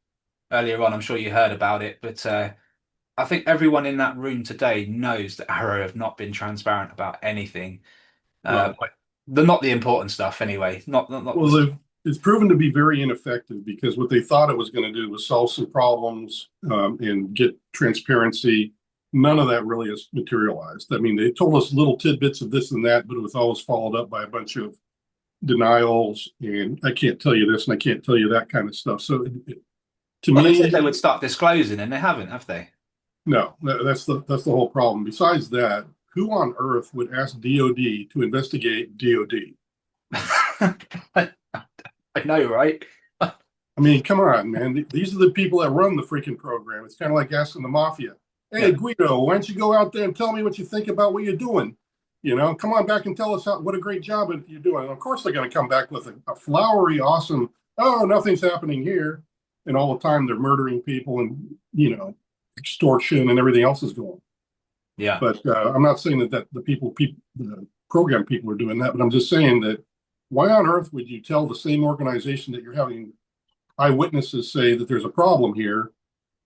earlier on. I'm sure you heard about it, but I think everyone in that room today knows that Arrow have not been transparent about anything. Uh, well, not the important stuff, anyway. Not well, the. it's proven to be very ineffective, because what they thought it was going to do was solve some problems and get transparency. None of that really has materialized. I mean, they told us little tidbits of this and that, but it was always followed up by a bunch of denials and I can't tell you this and I can't tell you that kind of stuff. So to Well, they said me, they would start disclosing, and they haven't, have they? no, that's the whole problem. Besides that, who on earth would ask DOD to investigate DOD? I know, right? I mean, come on, man. These are the people that run the freaking program. It's kind of like asking the mafia, hey, Yeah. Guido, why don't you go out there and tell me what you think about what you're doing? Come on back and tell us what a great job you're doing. And of course, they're going to come back with a flowery, awesome, oh, nothing's happening here. And all the time they're murdering people and, extortion and everything else is going. Yeah. But I'm not saying that the program people are doing that, but I'm just saying that why on earth would you tell the same organization that you're having eyewitnesses say that there's a problem here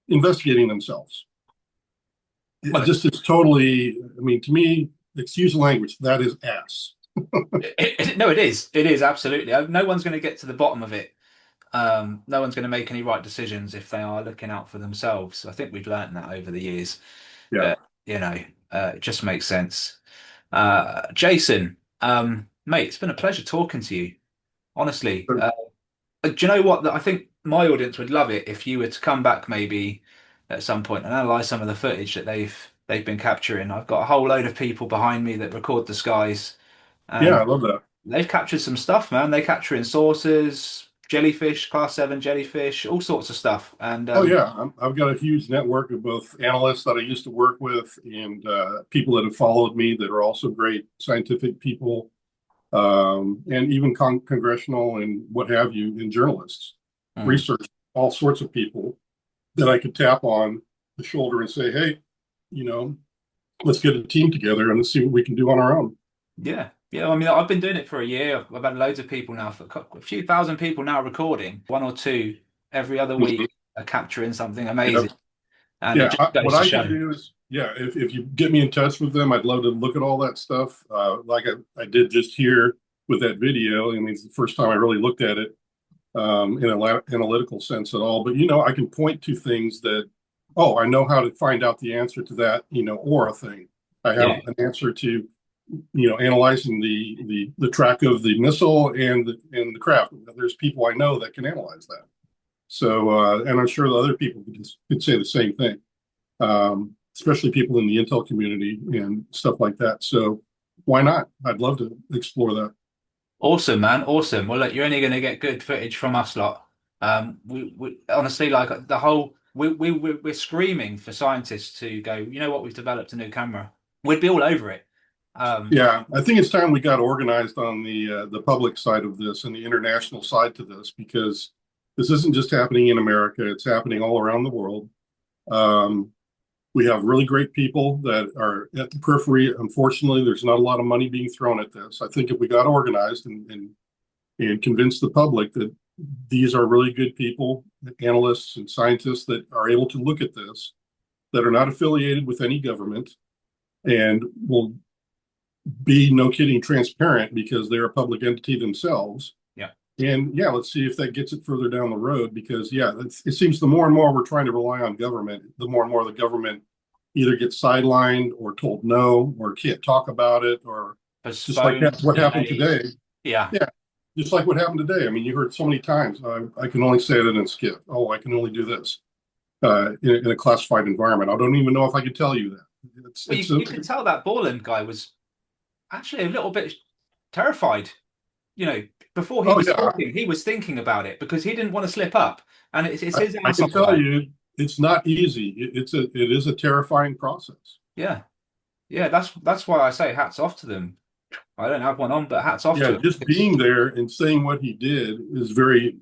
investigating themselves? Well, It's totally, I mean, to me, excuse the language, that is ass. no, it is. It is absolutely. No one's going to get to the bottom of it. No one's going to make any right decisions if they are looking out for themselves. I think we've learned that over the years. Yeah. Uh, it just makes sense. Jason, mate, it's been a pleasure talking to you. Honestly, do you know what? I think my audience would love it if you were to come back maybe at some point and analyze some of the footage that they've been capturing. I've got a whole load of people behind me that record the skies, Yeah, and I love that. they've captured some stuff, man. They capture in saucers, jellyfish, class 7 jellyfish, all sorts of stuff. And Oh yeah, I've got a huge network of both analysts that I used to work with and people that have followed me that are also great scientific people, and even congressional and what have you, and journalists, mm, research, all sorts of people that I could tap on the shoulder and say, hey, you know, let's get a team together and let's see what we can do on our own. yeah, yeah. I mean, I've been doing it for a year. I've had loads of people now, for a few thousand people now recording, one or two every other week, Mhm. are capturing something Yep. amazing. And it Yeah, just what goes to I can show. do is, yeah, if you get me in touch with them, I'd love to look at all that stuff. Like I did just here with that video. I mean, it's the first time I really looked at it in an analytical sense at all. But I can point to things that, oh, I know how to find out the answer to that, aura thing. I have Yeah, an answer to, analyzing the track of the missile and the craft. There's people I know that can analyze that. So, and I'm sure the other people could say the same thing. especially people in the intel community and stuff like that. So why not? I'd love to explore that. Awesome, man. Awesome. Well, look, you're only going to get good footage from us lot. We honestly like the whole. We're screaming for scientists to go. You know what? We've developed a new camera. We'd be all over it. Um, Yeah, I think it's time we got organized on the public side of this and the international side to this, because this isn't just happening in America; it's happening all around the world. Um, we have really great people that are at the periphery. Unfortunately, there's not a lot of money being thrown at this. I think if we got organized and convinced the public that these are really good people, analysts and scientists that are able to look at this, that are not affiliated with any government, and will be, no kidding, transparent because they're a public entity themselves. yeah. And yeah, let's see if that gets it further down the road, because yeah, it seems the more and more we're trying to rely on government, the more and more the government either gets sidelined or told no or can't talk about it, or just like Postponed, what happened delayed. today. Yeah. Yeah, just like what happened today. I mean, you heard so many times, I can only say that in skip. Oh, I can only do this in a classified environment. I don't even know if I could tell you that. Well, you can tell that Borland guy was actually a little bit terrified. You know, before he oh was yeah, talking, he was thinking about it because he didn't want to slip up. And it's his I can answer. tell you, it's not easy. It is a terrifying process. Yeah. Yeah, that's why I say hats off to them. I don't have one on, but hats off Yeah, to him. just being there and saying what he did is very,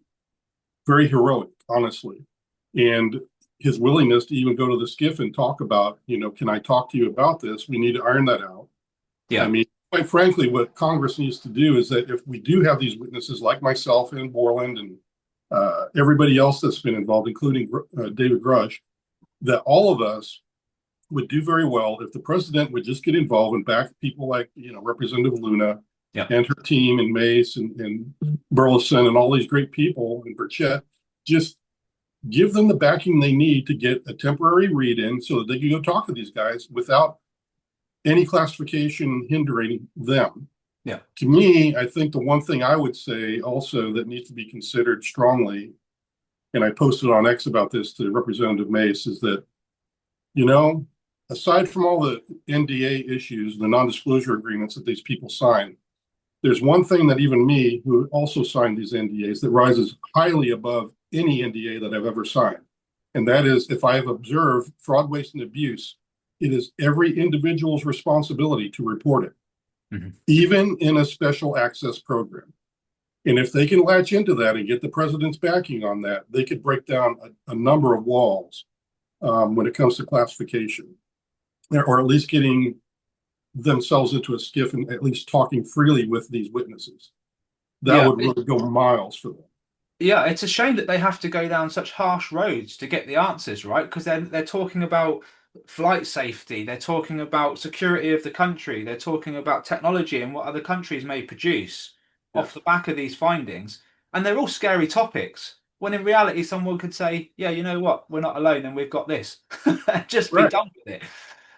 very heroic, honestly. And his willingness to even go to the skiff and talk about, can I talk to you about this? We need to iron that out. I Yeah. mean, quite frankly, what Congress needs to do is that if we do have these witnesses like myself and Borland and everybody else that's been involved, including David Grush, that all of us would do very well if the president would just get involved and back people like, Representative Luna Yeah. and her team and Mace and Burleson and all these great people and Burchett, just give them the backing they need to get a temporary read in so that they can go talk to these guys without any classification hindering them. Yeah. To me, I think the one thing I would say also that needs to be considered strongly, and I posted on X about this to Representative Mace, is that, aside from all the NDA issues, the non-disclosure agreements that these people sign, there's one thing that even me, who also signed these NDAs, that rises highly above any NDA that I've ever signed. And that is, if I have observed fraud, waste, and abuse, it is every individual's responsibility to report it, even in a special access program. And if they can latch into that and get the president's backing on that, they could break down a number of walls when it comes to classification, or at least getting themselves into a skiff and at least talking freely with these witnesses. That Yeah. would really go miles for them. Yeah, it's a shame that they have to go down such harsh roads to get the answers, right? Because they're talking about flight safety, they're talking about security of the country, they're talking about technology and what other countries may produce off Yes. the back of these findings. And they're all scary topics. When in reality, someone could say, "Yeah, you know what? We're not alone, and we've got this." Just be Right. done with it.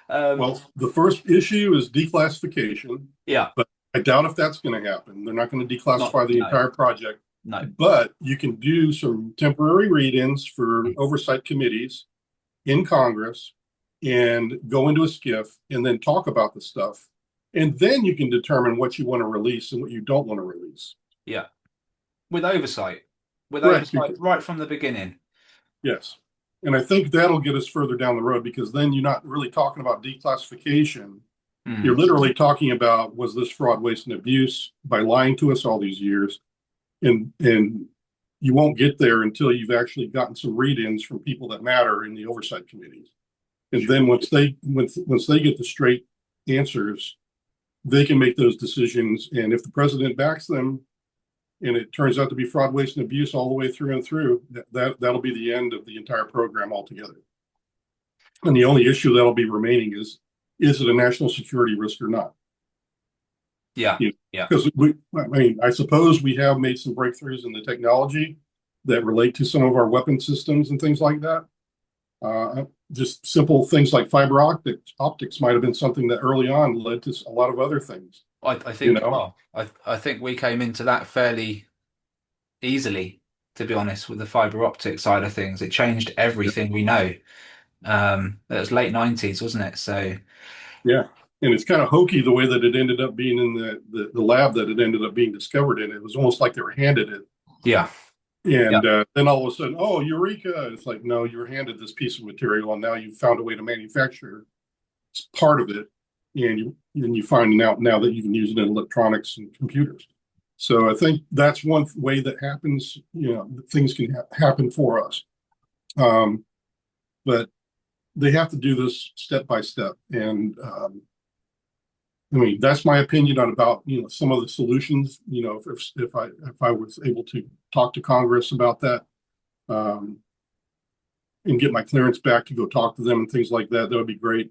Well, the first issue is declassification, Yeah, but I doubt if that's going to happen. They're not going to declassify the no, entire project, no. but you can do some temporary read-ins for oversight committees in Congress and go into a skiff and then talk about the stuff. And then you can determine what you want to release and what you don't want to release. Yeah, with oversight, with Right. oversight right from the beginning. Yes. And I think that'll get us further down the road, because then you're not really talking about declassification. You're literally talking about, was this fraud, waste, and abuse by lying to us all these years? And you won't get there until you've actually gotten some read-ins from people that matter in the oversight committees. And then once they get the straight answers, they can make those decisions. And if the president backs them, and it turns out to be fraud, waste, and abuse all the way through and through, that'll be the end of the entire program altogether. And the only issue that'll be remaining is it a national security risk or not? Yeah, yeah. Because I suppose we have made some breakthroughs in the technology that relate to some of our weapon systems and things like that. Just simple things like fiber optics might have been something that early on led to a lot of other things. I think well, I think we came into that fairly easily, to be honest, with the fiber optic side of things. It changed everything we know. It was late 90s, wasn't it? So Yeah. And it's kind of hokey the way that it ended up being in the lab that it ended up being discovered in. It was almost like they were handed it. yeah, yeah. And then all of a sudden, oh, eureka. It's like, no, you were handed this piece of material and now you've found a way to manufacture part of it. And you find out now that you can use it in electronics and computers. So I think that's one way that happens, things can happen for us. But they have to do this step by step. And I mean, that's my opinion on about, some of the solutions, if I was able to talk to Congress about that, um, and get my clearance back to go talk to them and things like that, that would be great.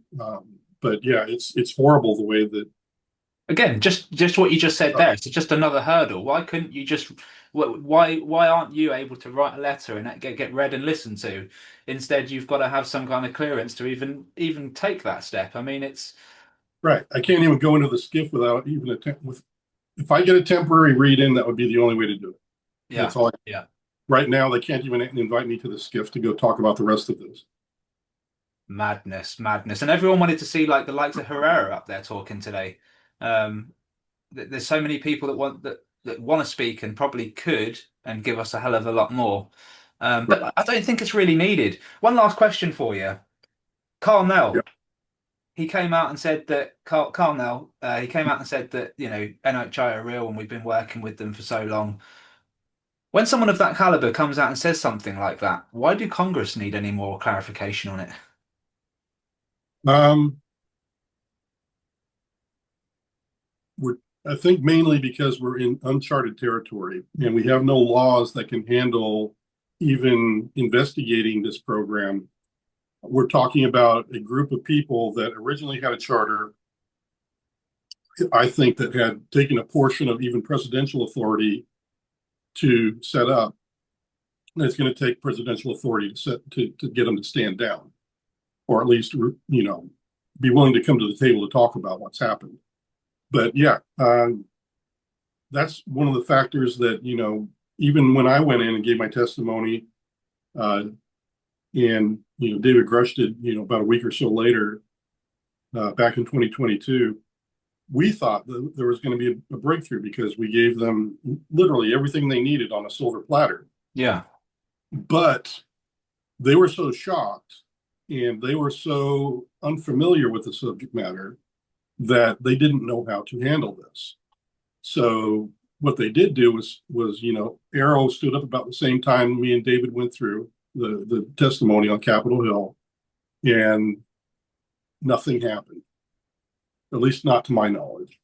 But yeah, it's horrible the way that. Again, just what you just said there. It's just another hurdle. Why couldn't you just? Why aren't you able to write a letter and that get read and listened to? Instead, you've got to have some kind of clearance to even take that step. I mean, it's Right. I can't even go into the skiff without even if I get a temporary read in, that would be the only way to do it. yeah, That's all. yeah. Right now, they can't even invite me to the skiff to go talk about the rest of this. Madness, madness, and everyone wanted to see like the likes of Herrera up there talking today. Um, there's so many people that want to speak and probably could and give us a hell of a lot more. Right. But I don't think it's really needed. One last question for you, Carl Yeah. Nell. He came out and said that Carl Nell. He came out and said that NHI are real and we've been working with them for so long. When someone of that caliber comes out and says something like that, why do Congress need any more clarification on it? Um, I think mainly because we're in uncharted territory and we have no laws that can handle even investigating this program. We're talking about a group of people that originally had a charter, I think, that had taken a portion of even presidential authority to set up. And it's going to take presidential authority to get them to stand down, or at least be willing to come to the table to talk about what's happened. But yeah, that's one of the factors that even when I went in and gave my testimony, and David Grush did about a week or so later, back in 2022, we thought that there was going to be a breakthrough because we gave them literally everything they needed on a silver platter. Yeah. But they were so shocked and they were so unfamiliar with the subject matter that they didn't know how to handle this. So what they did do was Arrow stood up about the same time me and David went through the testimony on Capitol Hill, and nothing happened, at least not to my knowledge.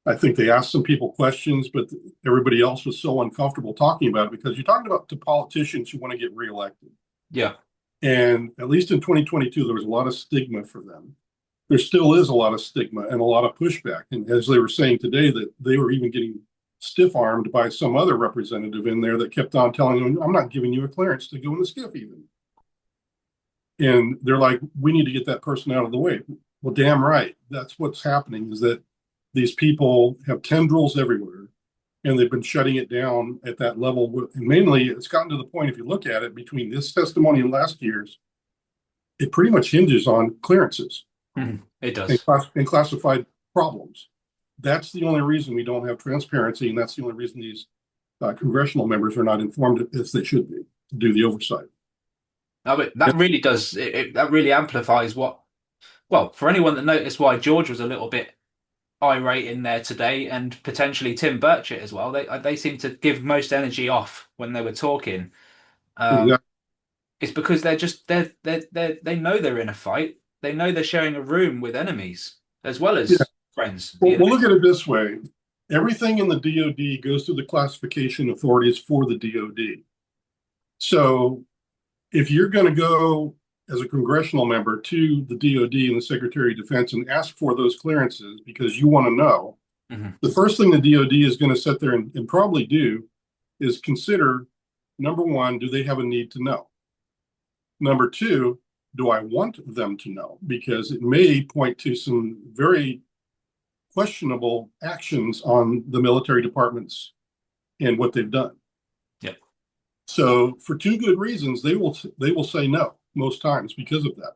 I think they asked some people questions, but everybody else was so uncomfortable talking about it because you're talking about to politicians who want to get reelected. Yeah. And at least in 2022, there was a lot of stigma for them. There still is a lot of stigma and a lot of pushback. And as they were saying today, that they were even getting stiff-armed by some other representative in there that kept on telling them, I'm not giving you a clearance to go in the skiff even. And they're like, we need to get that person out of the way. Well, damn right. That's what's happening, is that these people have tendrils everywhere, and they've been shutting it down at that level. And mainly, it's gotten to the point, if you look at it, between this testimony and last year's, it pretty much hinges on clearances. It does. And classified problems. That's the only reason we don't have transparency, and that's the only reason these congressional members are not informed as they should be to do the oversight. But that really does. That really amplifies what. Well, for anyone that noticed why George was a little bit irate in there today, and potentially Tim Burchett as well, they seem to give most energy off when they were talking. Exactly. It's because they know they're in a fight. They know they're sharing a room with enemies as well as friends. Well, look at it this way. Everything in the DoD goes through the classification authorities for the DoD. So if you're going to go as a congressional member to the DoD and the Secretary of Defense and ask for those clearances because you want to know, the first thing the DoD is going to sit there and probably do is consider, number one, do they have a need to know? Number two, do I want them to know? Because it may point to some very questionable actions on the military departments and what they've done. Yep. So for two good reasons, they will say no. most times because of that.